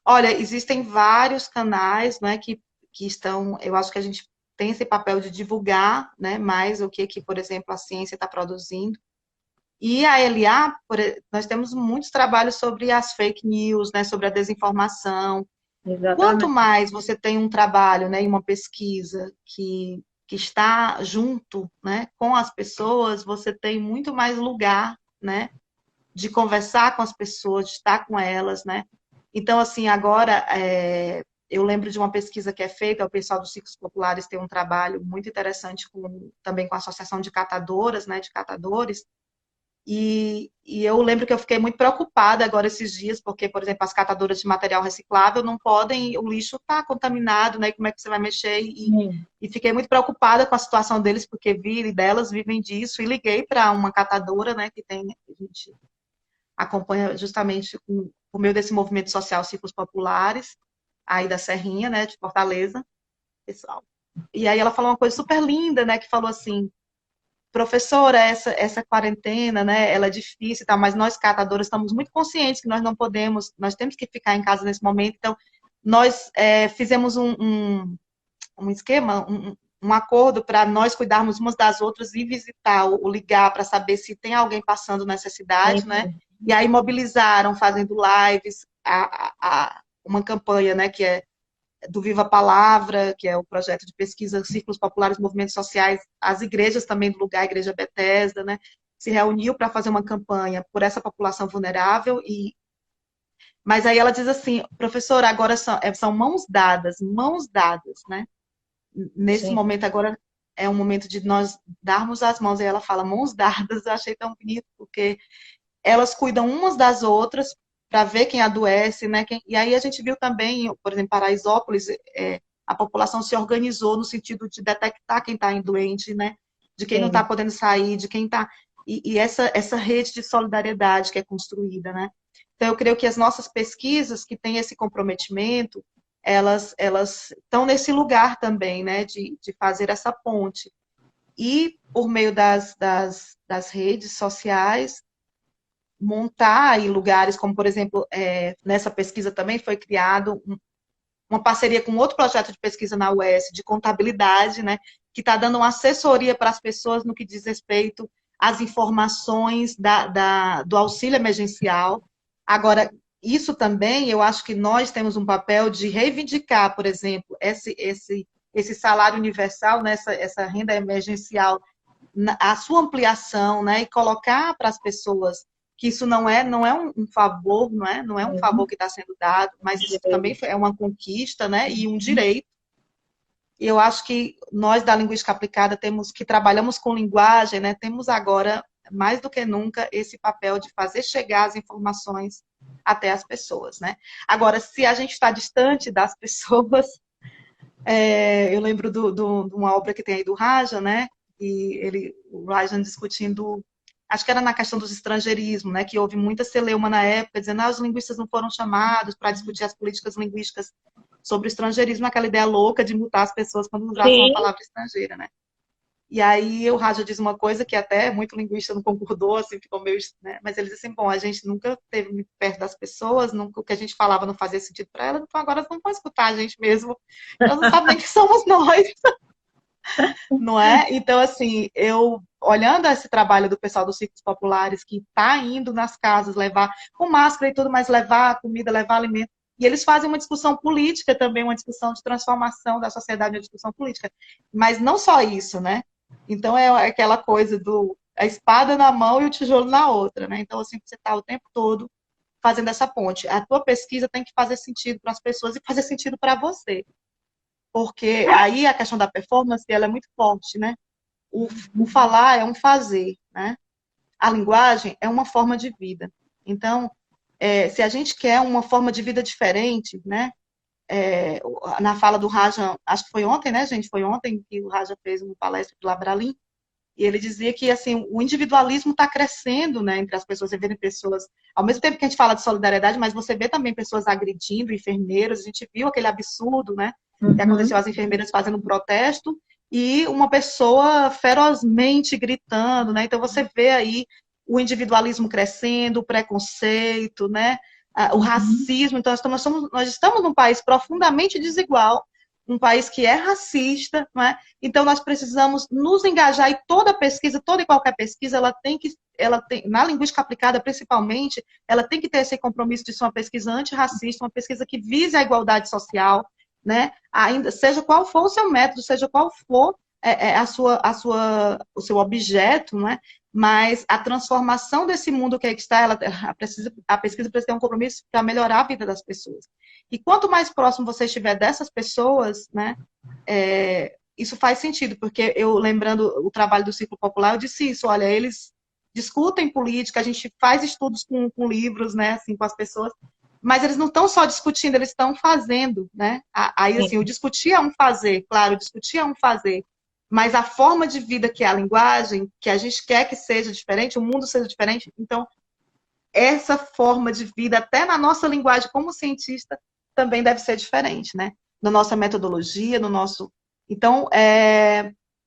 Speaker 2: Olha, existem vários canais, né, que estão, eu acho que a gente tem esse papel de divulgar, né, mais o que, por exemplo, a ciência está produzindo. E a LA, nós temos muitos trabalhos sobre as fake news, né, sobre a desinformação. Quanto
Speaker 1: Exatamente.
Speaker 2: mais você tem um trabalho, né, e uma pesquisa que está junto, né, com as pessoas, você tem muito mais lugar, né, de conversar com as pessoas, de estar com elas, né? Então, assim, agora, eu lembro de uma pesquisa que é feita, o pessoal dos ciclos populares tem um trabalho muito interessante também com a Associação de Catadoras, né, de catadores, e eu lembro que eu fiquei muito preocupada agora esses dias, porque, por exemplo, as catadoras de material reciclável não podem, o lixo está contaminado, né? Como é que você vai mexer?
Speaker 1: Sim,
Speaker 2: E fiquei muito preocupada com a situação deles, porque delas vivem disso, e liguei para uma catadora, né, que tem, a gente acompanha justamente por meio desse movimento social Ciclos Populares, aí da Serrinha, né, de Fortaleza, pessoal. E aí ela falou uma coisa super linda, né, que falou assim: professora, essa quarentena, né, ela é difícil, tá, mas nós catadores estamos muito conscientes que nós não podemos, nós temos que ficar em casa nesse momento, então nós fizemos um esquema, um acordo para nós cuidarmos umas das outras e visitar ou ligar para saber se tem alguém passando necessidade, né?
Speaker 1: sim,
Speaker 2: E aí mobilizaram, fazendo lives, uma campanha, né, que é do Viva a Palavra, que é o projeto de pesquisa Círculos Populares, Movimentos Sociais, as igrejas também do lugar, a Igreja Bethesda, né, se reuniu para fazer uma campanha por essa população vulnerável, mas aí ela diz assim, professora, agora são mãos dadas, né? Nesse
Speaker 1: sim.
Speaker 2: momento agora é um momento de nós darmos as mãos, e ela fala mãos dadas, eu achei tão bonito, porque elas cuidam umas das outras para ver quem adoece, né? E aí a gente viu também, por exemplo, Paraisópolis, a população se organizou no sentido de detectar quem está doente, né? De quem não está
Speaker 1: Sim.
Speaker 2: podendo sair, de quem está... E essa rede de solidariedade que é construída, né? Então, eu creio que as nossas pesquisas que têm esse comprometimento, elas estão nesse lugar também, né? De fazer essa ponte. E, por meio das redes sociais, montar em lugares como, por exemplo, nessa pesquisa também foi criado uma parceria com outro projeto de pesquisa na UES de contabilidade, né, que está dando uma assessoria para as pessoas no que diz respeito às informações do auxílio emergencial. Agora, isso também, eu acho que nós temos um papel de reivindicar, por exemplo, esse salário universal, né, essa renda emergencial, a sua ampliação, né, e colocar para as pessoas que isso não é um favor, não é um favor
Speaker 1: Uhum.
Speaker 2: que está sendo dado, mas isso também é uma conquista, né, e um direito. E eu acho que nós da linguística aplicada temos que trabalhamos com linguagem, né, temos agora mais do que nunca esse papel de fazer chegar as informações até as pessoas, né? Agora, se a gente está distante das pessoas, eu lembro de uma obra que tem aí do Raja, né? E o Raja discutindo, acho que era na questão dos estrangeirismos, né? Que houve muita celeuma na época, dizendo que os linguistas não foram chamados para discutir as políticas linguísticas sobre o estrangeirismo, aquela ideia louca de mutar as pessoas quando usavam uma
Speaker 1: Sim,
Speaker 2: palavra estrangeira, né? E aí o Raja diz uma coisa que até muito linguista não concordou, assim, ficou meio, né? Mas ele diz assim, bom, a gente nunca esteve muito perto das pessoas, nunca, o que a gente falava não fazia sentido para elas, então agora elas não vão escutar a gente mesmo, elas não sabem nem que somos nós, não é? Então, assim, eu, olhando esse trabalho do pessoal dos ciclos populares, que está indo nas casas levar, com máscara e tudo, mas levar comida, levar alimento, e eles fazem uma discussão política também, uma discussão de transformação da sociedade, uma discussão política. Mas não só isso, né? Então, é aquela coisa do a espada na mão e o tijolo na outra, né? Então, assim, você está o tempo todo fazendo essa ponte. A tua pesquisa tem que fazer sentido para as pessoas e fazer sentido para você. Porque aí a questão da performance, ela é muito forte, né? O falar é um fazer, né? A linguagem é uma forma de vida. Então, se a gente quer uma forma de vida diferente, né? Na fala do Raja, acho que foi ontem, né, gente? Foi ontem que o Raja fez uma palestra do Labralim, e ele dizia que assim o individualismo está crescendo, né, entre as pessoas. Você vê pessoas, ao mesmo tempo que a gente fala de solidariedade, mas você vê também pessoas agredindo enfermeiras. A gente viu aquele absurdo, né, que aconteceu,
Speaker 1: uhum.
Speaker 2: as enfermeiras fazendo um protesto e uma pessoa ferozmente gritando, né? Então você vê aí o individualismo crescendo, o preconceito, né, o
Speaker 1: Uhum.
Speaker 2: racismo. Então nós estamos num país profundamente desigual, um país que é racista, não é? Então, nós precisamos nos engajar, e toda pesquisa, toda e qualquer pesquisa, ela tem que ela tem, na linguística aplicada, principalmente, ela tem que ter esse compromisso de ser uma pesquisa antirracista, uma pesquisa que vise a igualdade social, né? Ainda, seja qual for o seu método, seja qual for o seu objeto, né? Mas a transformação desse mundo que está, a pesquisa precisa ter um compromisso para melhorar a vida das pessoas. E quanto mais próximo você estiver dessas pessoas, né? Isso faz sentido, porque eu, lembrando o trabalho do Círculo Popular, eu disse isso, olha, eles discutem política, a gente faz estudos com livros, né, assim, com as pessoas, mas eles não estão só discutindo, eles estão fazendo, né? Aí, assim, o discutir é um fazer, claro, o discutir é um fazer, mas a forma de vida que é a linguagem, que a gente quer que seja diferente, o mundo seja diferente, então, essa forma de vida, até na nossa linguagem como cientista, também deve ser diferente, né? Na nossa metodologia, no nosso... Então,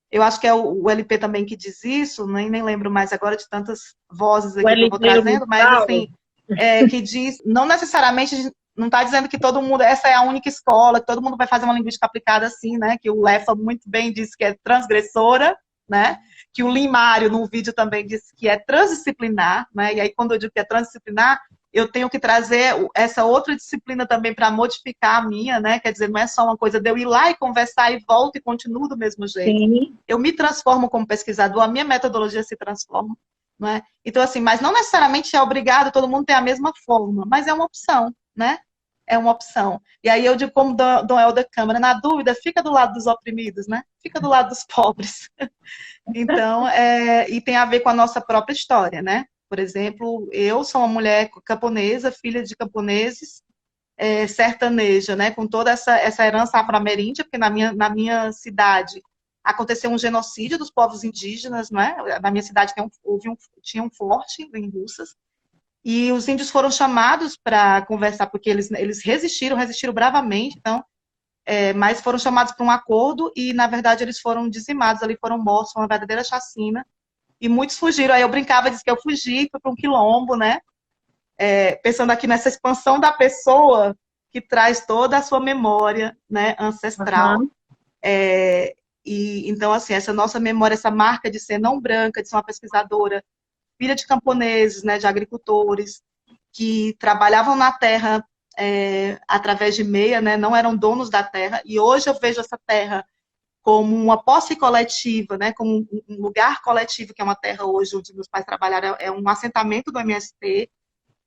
Speaker 2: eu acho que é o LP também que diz isso, nem lembro mais agora de tantas vozes aqui que eu vou trazendo, mas assim, que diz, não necessariamente, não está dizendo que todo mundo, essa é a única escola, que todo mundo vai fazer uma linguística aplicada assim, né? Que o Lefa muito bem disse que é transgressora, né? Que o Limário, num vídeo, também disse que é transdisciplinar, né? E aí, quando eu digo que é transdisciplinar, eu tenho que trazer essa outra disciplina também para modificar a minha, né? Quer dizer, não é só uma coisa de eu ir lá e conversar e volto e continuo do mesmo jeito. Sim. Eu me transformo como pesquisador, a minha metodologia se transforma, não é? Então, assim, mas não necessariamente é obrigado todo mundo ter a mesma forma, mas é uma opção, né? É uma opção. E aí eu digo como Dom Helder Câmara, na dúvida, fica do lado dos oprimidos, né? Fica do lado dos pobres. Então, e tem a ver com a nossa própria história, né? Por exemplo, eu sou uma mulher camponesa, filha de camponeses, sertaneja, né, com toda essa herança afro-ameríndia, porque na minha cidade aconteceu um genocídio dos povos indígenas, não é? Na minha cidade tinha um forte em Russas, e os índios foram chamados para conversar, porque eles resistiram bravamente, então, mas foram chamados para um acordo, e na verdade eles foram dizimados, ali foram mortos, foi uma verdadeira chacina, e muitos fugiram. Aí eu brincava, disse que eu fugi, fui para um quilombo, né? Pensando aqui nessa expansão da pessoa que traz toda a sua memória, né, ancestral. Uhum. E então, assim, essa nossa memória, essa marca de ser não branca, de ser uma pesquisadora, filha de camponeses, né, de agricultores, que trabalhavam na terra através de meia, né, não eram donos da terra, e hoje eu vejo essa terra como uma posse coletiva, né, como um lugar coletivo, que é uma terra hoje onde meus pais trabalharam, é um assentamento do MST.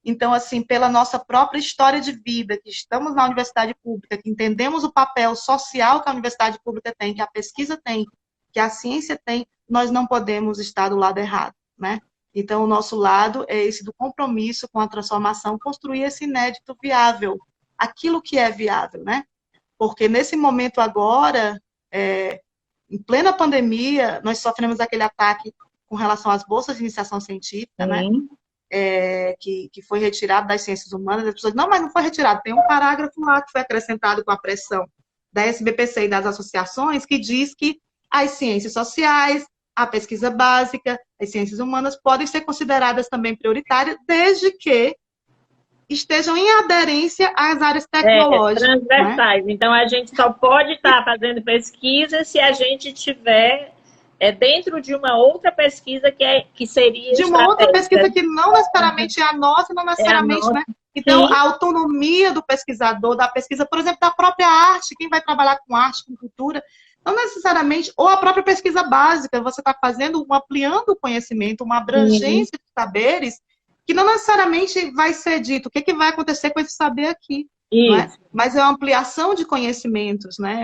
Speaker 2: Então, assim, pela nossa própria história de vida, que estamos na universidade pública, que entendemos o papel social que a universidade pública tem, que a pesquisa tem, que a ciência tem, nós não podemos estar do lado errado, né? Então, o nosso lado é esse do compromisso com a transformação, construir esse inédito viável, aquilo que é viável, né? Porque nesse momento agora, em plena pandemia, nós sofremos aquele ataque com relação às bolsas de iniciação científica, né? Que foi retirado das ciências humanas. As pessoas, não, mas não foi retirado. Tem um parágrafo lá que foi acrescentado com a pressão da SBPC e das associações que diz que as ciências sociais, a pesquisa básica, as ciências humanas podem ser consideradas também prioritárias, desde que estejam em aderência às áreas tecnológicas.
Speaker 1: Transversais. Né? Então, a gente só pode estar fazendo pesquisa se a gente tiver dentro de uma outra pesquisa que seria
Speaker 2: de uma outra pesquisa que não necessariamente é a nossa, não necessariamente, né? Então, sim, a autonomia do pesquisador, da pesquisa, por exemplo, da própria arte, quem vai trabalhar com arte, com cultura, não necessariamente, ou a própria pesquisa básica, você está fazendo, ampliando o conhecimento, uma abrangência de saberes, que não necessariamente vai ser dito o que vai acontecer com esse saber aqui, não é? Mas é uma ampliação de conhecimentos, né?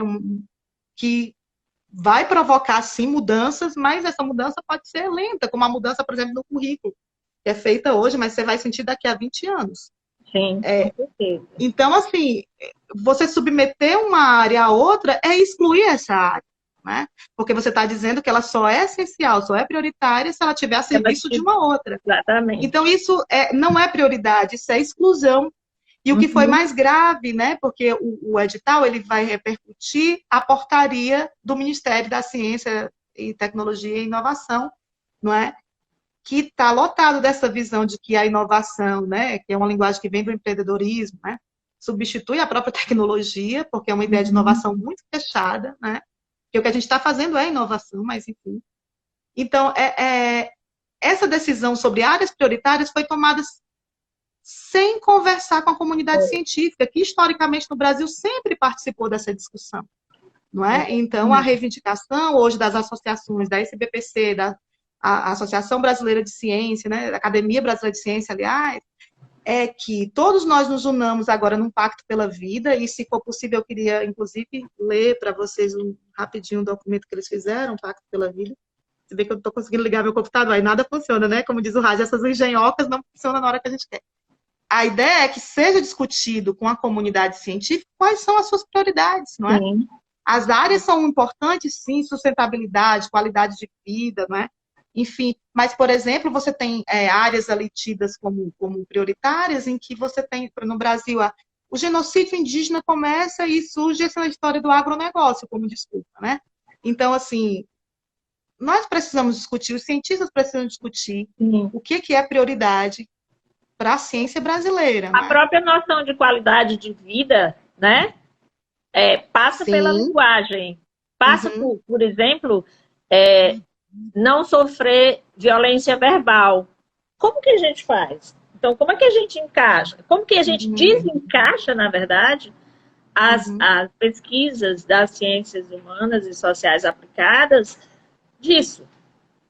Speaker 2: Que vai provocar, sim, mudanças, mas essa mudança pode ser lenta, como a mudança, por exemplo, no currículo, que é feita hoje, mas você vai sentir daqui a 20 anos.
Speaker 1: Sim, com certeza.
Speaker 2: Então, assim, você submeter uma área a outra é excluir essa área, né? Porque você está dizendo que ela só é essencial, só é prioritária se ela tiver a serviço de uma outra.
Speaker 1: Exatamente.
Speaker 2: Então, isso não é prioridade, isso é exclusão. E o que foi mais grave, né, porque o edital ele vai repercutir a portaria do Ministério da Ciência e Tecnologia e Inovação, não é? Que está lotado dessa visão de que a inovação, né, que é uma linguagem que vem do empreendedorismo, né, substitui a própria tecnologia, porque é uma ideia de inovação muito fechada, né? Porque o que a gente está fazendo é inovação, mas enfim. Então, essa decisão sobre áreas prioritárias foi tomada sem conversar com a comunidade científica, que historicamente no Brasil sempre participou dessa discussão, não é? Então, a reivindicação hoje das associações, da SBPC, a Associação Brasileira de Ciência, né, da Academia Brasileira de Ciência, aliás, é que todos nós nos unamos agora num pacto pela vida, e se for possível eu queria, inclusive, ler para vocês rapidinho um documento que eles fizeram, um pacto pela vida. Você vê que eu não estou conseguindo ligar meu computador, aí nada funciona, né? Como diz o Raj, essas engenhocas não funcionam na hora que a gente quer. A ideia é que seja discutido com a comunidade científica quais são as suas prioridades, não é? Sim. As áreas são importantes, sim, sustentabilidade, qualidade de vida, não é? Enfim, mas, por exemplo, você tem áreas ali tidas como prioritárias, em que você tem, no Brasil, o genocídio indígena começa e surge essa história do agronegócio como desculpa, né? Então, assim, nós precisamos discutir, os cientistas precisam discutir o que é prioridade para a ciência brasileira.
Speaker 1: A própria noção de qualidade de vida, né? Passa pela linguagem. Passa por exemplo, não sofrer violência verbal. Como que a gente faz? Então, como é que a gente encaixa? Como que a gente desencaixa, na verdade, as pesquisas das ciências humanas e sociais aplicadas disso,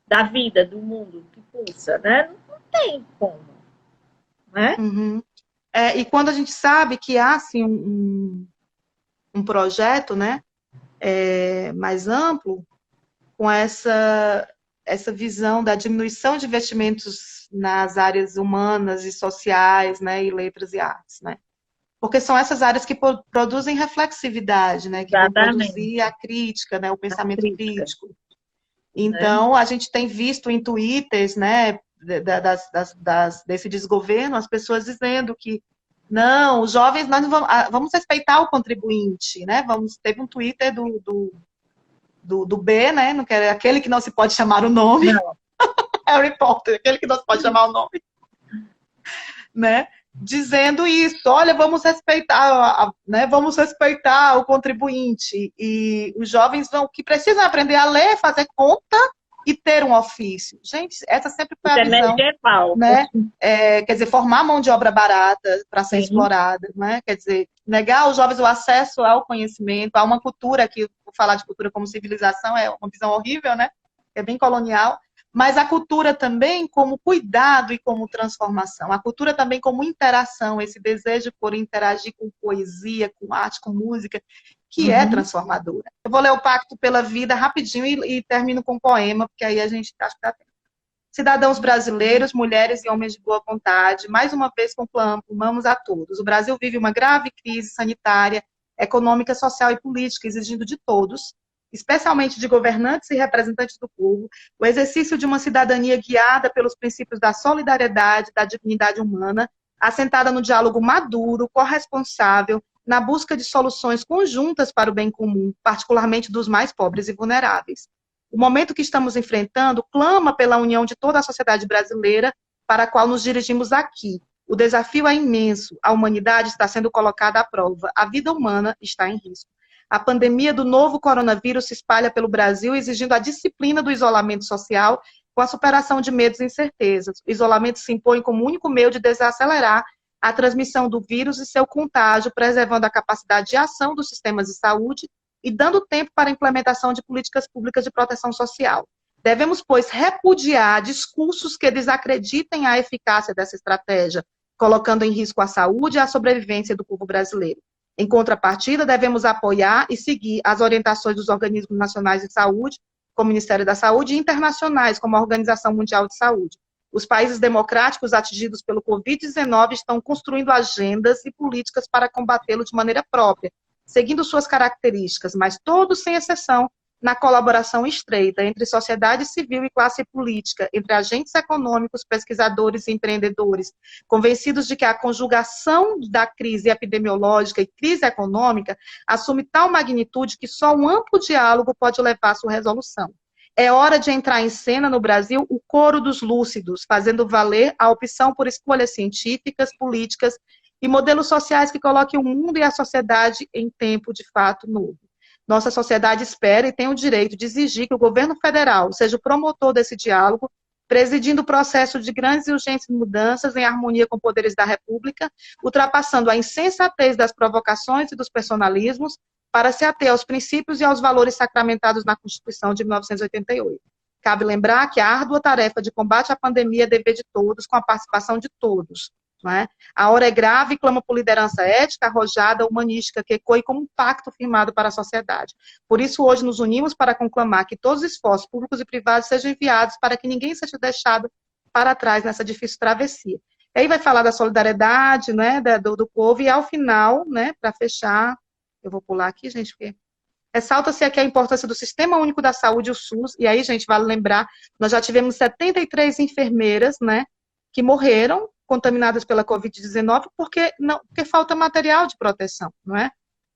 Speaker 1: da vida, do mundo que pulsa, né? Não tem como, né?
Speaker 2: E quando a gente sabe que há, assim, um projeto, né, mais amplo, com essa visão da diminuição de investimentos nas áreas humanas e sociais, né, e letras e artes, né? Porque são essas áreas que produzem reflexividade, né, que vão produzir a crítica, né, o pensamento crítico. Então, a gente tem visto em twitters, né, desse desgoverno, as pessoas dizendo que não, os jovens, nós não vamos respeitar o contribuinte, né? Teve um Twitter do B, né? Não quero, aquele que não se pode chamar o nome. Harry Potter, aquele que não se pode chamar o nome. Né? Dizendo isso, olha, vamos respeitar, né? Vamos respeitar o contribuinte. E os jovens que precisam aprender a ler, fazer conta e ter um ofício. Gente, essa sempre foi a visão, né? Quer dizer, formar mão de obra barata para ser explorada, né? Quer dizer, negar aos jovens o acesso ao conhecimento, a uma cultura que, falar de cultura como civilização é uma visão horrível, né? É bem colonial, mas a cultura também como cuidado e como transformação, a cultura também como interação, esse desejo por interagir com poesia, com arte, com música, que é transformadora. Eu vou ler o Pacto pela Vida rapidinho e termino com um poema, porque aí a gente acha que dá tempo. Cidadãos brasileiros, mulheres e homens de boa vontade, mais uma vez conclamamos a todos. O Brasil vive uma grave crise sanitária, econômica, social e política, exigindo de todos, especialmente de governantes e representantes do povo, o exercício de uma cidadania guiada pelos princípios da solidariedade, da dignidade humana, assentada no diálogo maduro, corresponsável, na busca de soluções conjuntas para o bem comum, particularmente dos mais pobres e vulneráveis. O momento que estamos enfrentando clama pela união de toda a sociedade brasileira, para a qual nos dirigimos aqui. O desafio é imenso, a humanidade está sendo colocada à prova, a vida humana está em risco. A pandemia do novo coronavírus se espalha pelo Brasil, exigindo a disciplina do isolamento social, com a superação de medos e incertezas. O isolamento se impõe como único meio de desacelerar a transmissão do vírus e seu contágio, preservando a capacidade de ação dos sistemas de saúde e dando tempo para a implementação de políticas públicas de proteção social. Devemos, pois, repudiar discursos que desacreditem a eficácia dessa estratégia, colocando em risco a saúde e a sobrevivência do povo brasileiro. Em contrapartida, devemos apoiar e seguir as orientações dos organismos nacionais de saúde, como o Ministério da Saúde, e internacionais, como a Organização Mundial de Saúde. Os países democráticos atingidos pelo Covid-19 estão construindo agendas e políticas para combatê-lo de maneira própria, seguindo suas características, mas todos, sem exceção, na colaboração estreita entre sociedade civil e classe política, entre agentes econômicos, pesquisadores e empreendedores, convencidos de que a conjugação da crise epidemiológica e crise econômica assume tal magnitude que só um amplo diálogo pode levar à sua resolução. É hora de entrar em cena no Brasil o coro dos lúcidos, fazendo valer a opção por escolhas científicas, políticas e modelos sociais que coloquem o mundo e a sociedade em tempo de fato novo. Nossa sociedade espera e tem o direito de exigir que o governo federal seja o promotor desse diálogo, presidindo o processo de grandes e urgentes mudanças em harmonia com poderes da República, ultrapassando a insensatez das provocações e dos personalismos para se ater aos princípios e aos valores sacramentados na Constituição de 1988. Cabe lembrar que a árdua tarefa de combate à pandemia é dever de todos, com a participação de todos. Não é? A hora é grave e clama por liderança ética, arrojada, humanística, que ecoe como um pacto firmado para a sociedade. Por isso, hoje nos unimos para conclamar que todos os esforços públicos e privados sejam enviados para que ninguém seja deixado para trás nessa difícil travessia. E aí vai falar da solidariedade, né, do povo, e ao final, né, para fechar, eu vou pular aqui, gente, porque ressalta-se aqui a importância do Sistema Único da Saúde, o SUS, e aí, gente, vale lembrar, nós já tivemos 73 enfermeiras, né, que morreram contaminadas pela Covid-19 porque falta material de proteção, não é?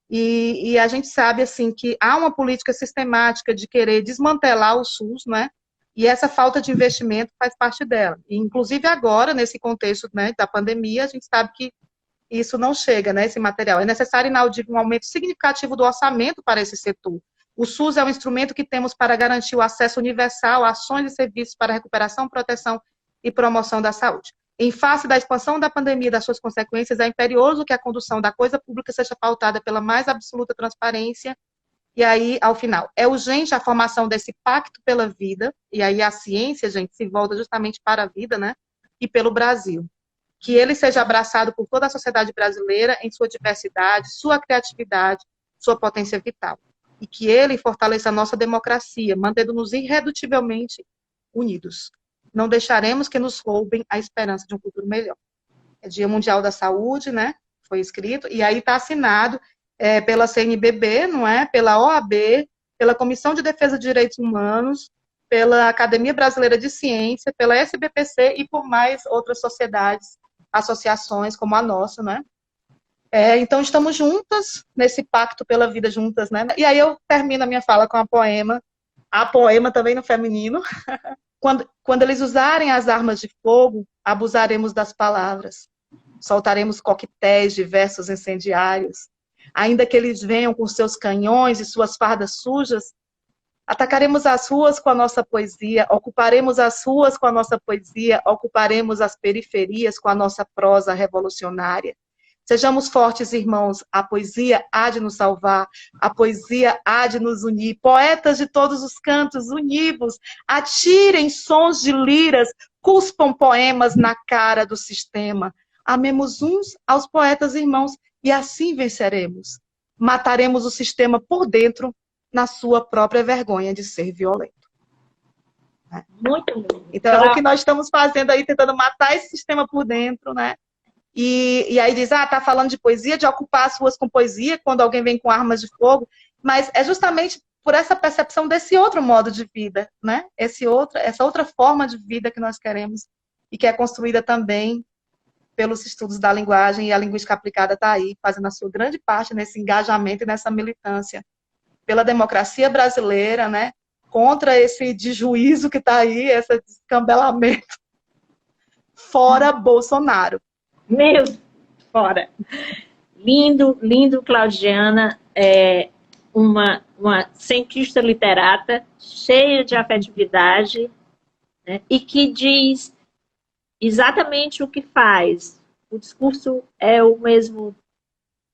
Speaker 2: E a gente sabe, assim, que há uma política sistemática de querer desmantelar o SUS, não é? E essa falta de investimento faz parte dela. E, inclusive agora, nesse contexto, né, da pandemia, a gente sabe que isso não chega, né, esse material. É necessário, inaudível, um aumento significativo do orçamento para esse setor. O SUS é um instrumento que temos para garantir o acesso universal a ações e serviços para recuperação, proteção e promoção da saúde. Em face da expansão da pandemia e das suas consequências, é imperioso que a condução da coisa pública seja pautada pela mais absoluta transparência. E aí, ao final, é urgente a formação desse pacto pela vida, e aí a ciência, gente, se volta justamente para a vida, né, e pelo Brasil. Que ele seja abraçado por toda a sociedade brasileira em sua diversidade, sua criatividade, sua potência vital. E que ele fortaleça a nossa democracia, mantendo-nos irredutivelmente unidos. Não deixaremos que nos roubem a esperança de um futuro melhor. É Dia Mundial da Saúde, né? Foi escrito, e aí está assinado pela CNBB, não é? Pela OAB, pela Comissão de Defesa de Direitos Humanos, pela Academia Brasileira de Ciência, pela SBPC e por mais outras sociedades, associações como a nossa, né? Então, estamos juntas nesse pacto pela vida juntas, né? E aí eu termino a minha fala com a poema também no feminino. Quando eles usarem as armas de fogo, abusaremos das palavras. Soltaremos coquetéis de versos incendiários. Ainda que eles venham com seus canhões e suas fardas sujas, atacaremos as ruas com a nossa poesia, ocuparemos as ruas com a nossa poesia, ocuparemos as periferias com a nossa prosa revolucionária. Sejamos fortes, irmãos, a poesia há de nos salvar, a poesia há de nos unir. Poetas de todos os cantos, univos, atirem sons de liras, cuspam poemas na cara do sistema. Amemos uns aos poetas irmãos e assim venceremos. Mataremos o sistema por dentro na sua própria vergonha de ser violento.
Speaker 1: Muito bom.
Speaker 2: Então, é o que nós estamos fazendo aí, tentando matar esse sistema por dentro, né? E aí diz, tá falando de poesia, de ocupar as ruas com poesia, quando alguém vem com armas de fogo, mas é justamente por essa percepção desse outro modo de vida, né? Essa outra forma de vida que nós queremos e que é construída também pelos estudos da linguagem, e a linguística aplicada está aí, fazendo a sua grande parte nesse engajamento e nessa militância pela democracia brasileira, né? Contra esse desjuízo que está aí, esse descambelamento. Fora Bolsonaro.
Speaker 1: Meu, fora. Lindo, lindo, Claudiana. Uma cientista literata, cheia de afetividade, né? E que diz exatamente o que faz. O discurso é o mesmo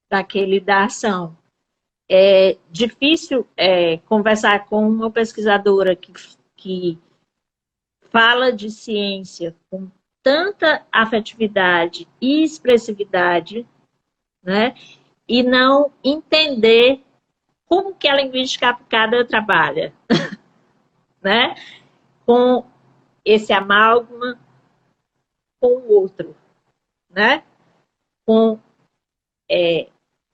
Speaker 1: daquele da ação. É difícil conversar com uma pesquisadora que fala de ciência com tanta afetividade e expressividade, né? E não entender como que a linguística aplicada trabalha, né? Com esse amálgama com o outro, né?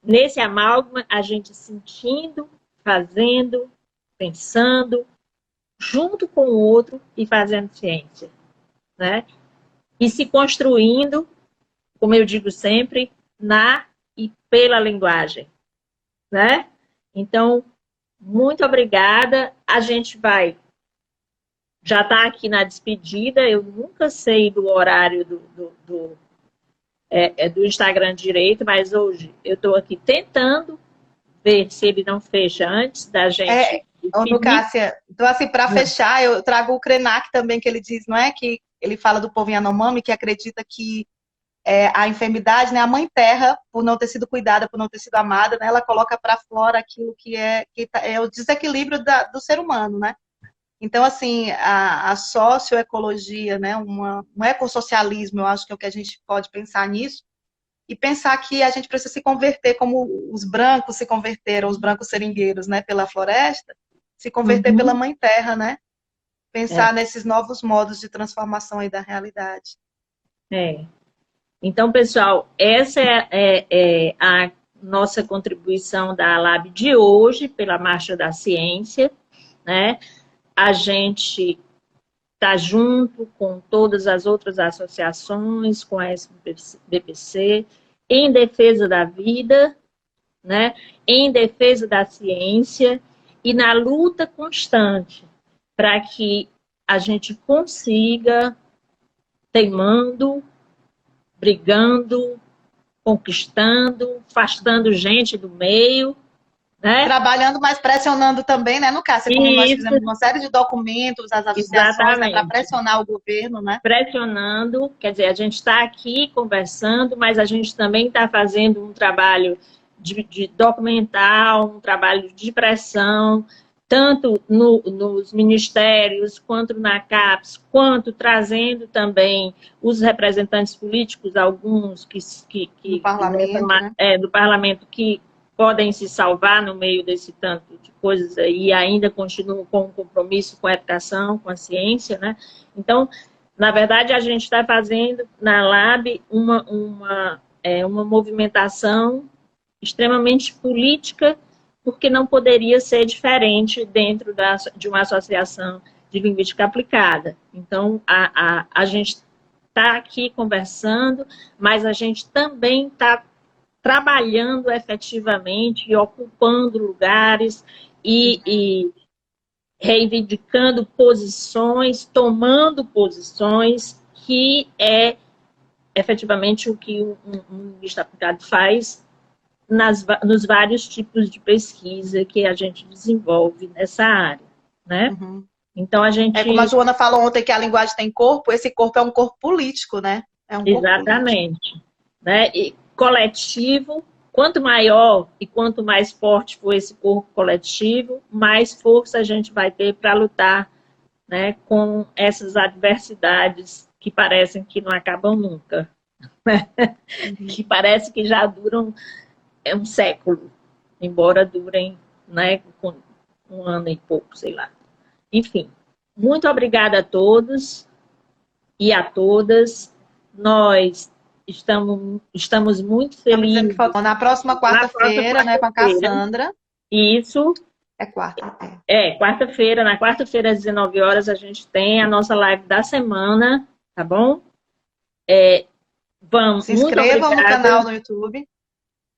Speaker 1: Nesse amálgama, a gente sentindo, fazendo, pensando, junto com o outro e fazendo ciência, né? E se construindo, como eu digo sempre, na e pela linguagem, né? Então, muito obrigada. A gente já está aqui na despedida. Eu nunca sei do horário do Instagram direito, mas hoje eu estou aqui tentando ver se ele não fecha antes da gente.
Speaker 2: Ô, Cássia, então assim, para fechar, eu trago o Krenak também, que ele diz, não é? Que ele fala do povo Yanomami, que acredita que a enfermidade, né, a mãe terra, por não ter sido cuidada, por não ter sido amada, né, ela coloca para fora aquilo que é o desequilíbrio do ser humano, né? Então, assim, a socioecologia, né, um ecossocialismo, eu acho que é o que a gente pode pensar nisso, e pensar que a gente precisa se converter como os brancos se converteram, os brancos seringueiros, né, pela floresta, se converter pela mãe terra, né? Pensar nesses novos modos de transformação aí da realidade.
Speaker 1: Então, pessoal, essa é a nossa contribuição da Lab de hoje, pela Marcha da Ciência, né? A gente está junto com todas as outras associações, com a SBPC, em defesa da vida, né? Em defesa da ciência e na luta constante para que a gente consiga, teimando, brigando, conquistando, afastando gente do meio, né?
Speaker 2: Trabalhando, mas pressionando também, né, no caso, como nós fizemos uma série de documentos, as associações, né, para pressionar o governo, né?
Speaker 1: Pressionando, quer dizer, a gente está aqui conversando, mas a gente também está fazendo um trabalho de documental, um trabalho de pressão, tanto nos ministérios, quanto na CAPES, quanto trazendo também os representantes políticos, alguns
Speaker 2: do parlamento,
Speaker 1: do parlamento que podem se salvar no meio desse tanto de coisas aí, e ainda continuam com um compromisso com a educação, com a ciência, né? Então, na verdade, a gente está fazendo na Lab uma movimentação extremamente política, porque não poderia ser diferente dentro de uma associação de linguística aplicada. Então, a gente está aqui conversando, mas a gente também está trabalhando efetivamente e ocupando lugares e reivindicando posições, tomando posições, que é efetivamente o que um linguista aplicado faz nos vários tipos de pesquisa que a gente desenvolve nessa área, né? Então a gente...
Speaker 2: como a Joana falou ontem que a linguagem tem corpo, esse corpo é um corpo político, né? É um corpo
Speaker 1: político. Né? E coletivo, quanto maior e quanto mais forte for esse corpo coletivo, mais força a gente vai ter para lutar, né, com essas adversidades que parecem que não acabam nunca, né? Que parece que já duram um século, embora durem, né, com um ano e pouco, sei lá. Enfim, muito obrigada a todos e a todas. Nós estamos muito felizes.
Speaker 2: Na próxima quarta-feira, né, com a Cassandra.
Speaker 1: Isso.
Speaker 2: É quarta.
Speaker 1: Quarta-feira. Na quarta-feira, às 19 horas, a gente tem a nossa live da semana, tá bom?
Speaker 2: Se inscrevam no canal no YouTube.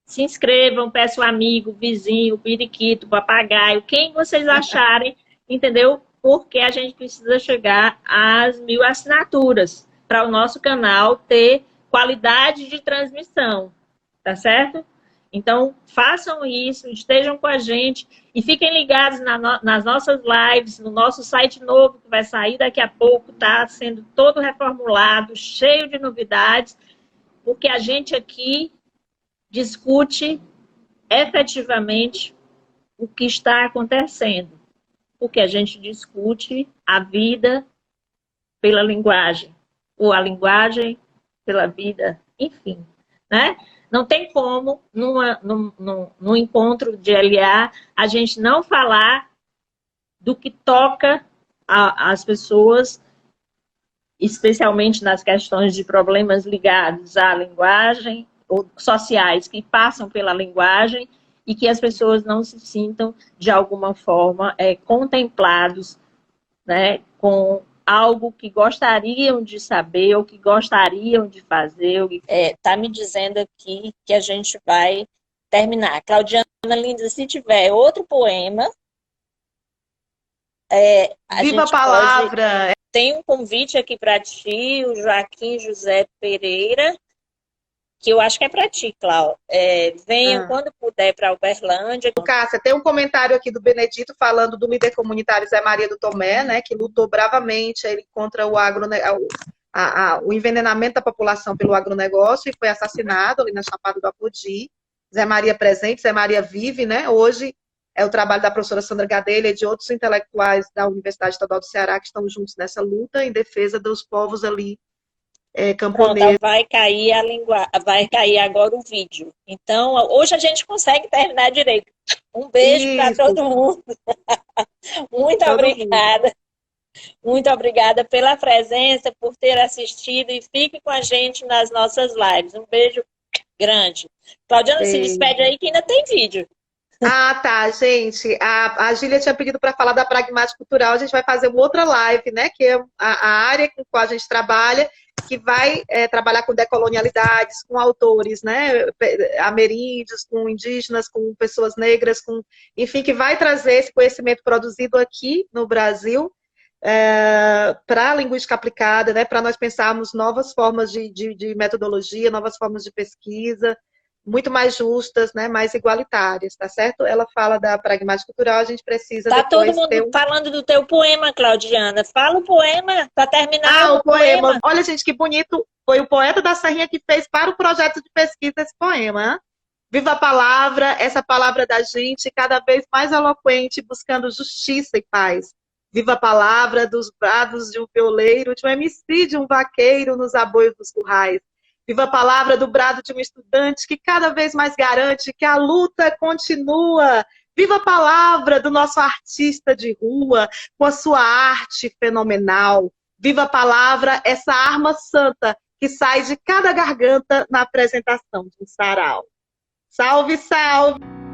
Speaker 1: Se inscrevam, peçam amigo, vizinho, periquito, papagaio, quem vocês acharem, entendeu? Porque a gente precisa chegar às 1000 assinaturas para o nosso canal ter qualidade de transmissão, tá certo? Então, façam isso, estejam com a gente e fiquem ligados nas nossas lives, no nosso site novo que vai sair daqui a pouco, tá sendo todo reformulado, cheio de novidades, porque a gente aqui discute efetivamente o que está acontecendo, porque a gente discute a vida pela linguagem, ou a linguagem pela vida, enfim, né? Não tem como, num encontro de LA, a gente não falar do que toca as pessoas, especialmente nas questões de problemas ligados à linguagem, ou sociais que passam pela linguagem, e que as pessoas não se sintam, de alguma forma, contemplados, né, com algo que gostariam de saber ou que gostariam de fazer. Está me dizendo aqui que a gente vai terminar. Claudiana Linda, se tiver outro poema...
Speaker 2: Viva a palavra!
Speaker 1: Tem um convite aqui para ti, o Joaquim José Pereira. que eu acho que é para ti, Cláudia. Venham quando puder para Uberlândia.
Speaker 2: Cássia, tem um comentário aqui do Benedito falando do líder comunitário Zé Maria do Tomé, né, que lutou bravamente aí contra o envenenamento da população pelo agronegócio e foi assassinado ali na Chapada do Apodi. Zé Maria presente, Zé Maria vive, né? Hoje é o trabalho da professora Sandra Gadelha e de outros intelectuais da Universidade Estadual do Ceará que estão juntos nessa luta em defesa dos povos ali camponeses.
Speaker 1: Pronto, vai cair agora o vídeo. Então, hoje a gente consegue terminar direito. Um beijo para todo mundo. Muito obrigada. Muito obrigada pela presença, por ter assistido e fique com a gente nas nossas lives. Um beijo grande. Claudiana, se despede aí que ainda tem vídeo.
Speaker 2: Ah, tá, gente. A Gília tinha pedido para falar da pragmática cultural. A gente vai fazer uma outra live, né? Que é a área com a qual a gente trabalha, que vai trabalhar com decolonialidades, com autores, né? Ameríndios, com indígenas, com pessoas negras, enfim, que vai trazer esse conhecimento produzido aqui no Brasil para a linguística aplicada, né? Para nós pensarmos novas formas de metodologia, novas formas de pesquisa, muito mais justas, né, mais igualitárias, tá certo? Ela fala da pragmática cultural, a gente precisa
Speaker 1: tá todo mundo falando do teu poema, Claudiana. Fala o poema, para terminar
Speaker 2: o poema. Olha, gente, que bonito. Foi o poeta da Serrinha que fez para o projeto de pesquisa esse poema. Hein? Viva a palavra, essa palavra da gente, cada vez mais eloquente, buscando justiça e paz. Viva a palavra dos brados de um violeiro, de um MC, de um vaqueiro nos aboios dos currais. Viva a palavra do brado de um estudante que cada vez mais garante que a luta continua. Viva a palavra do nosso artista de rua, com a sua arte fenomenal. Viva a palavra, essa arma santa que sai de cada garganta na apresentação de um sarau. Salve, salve!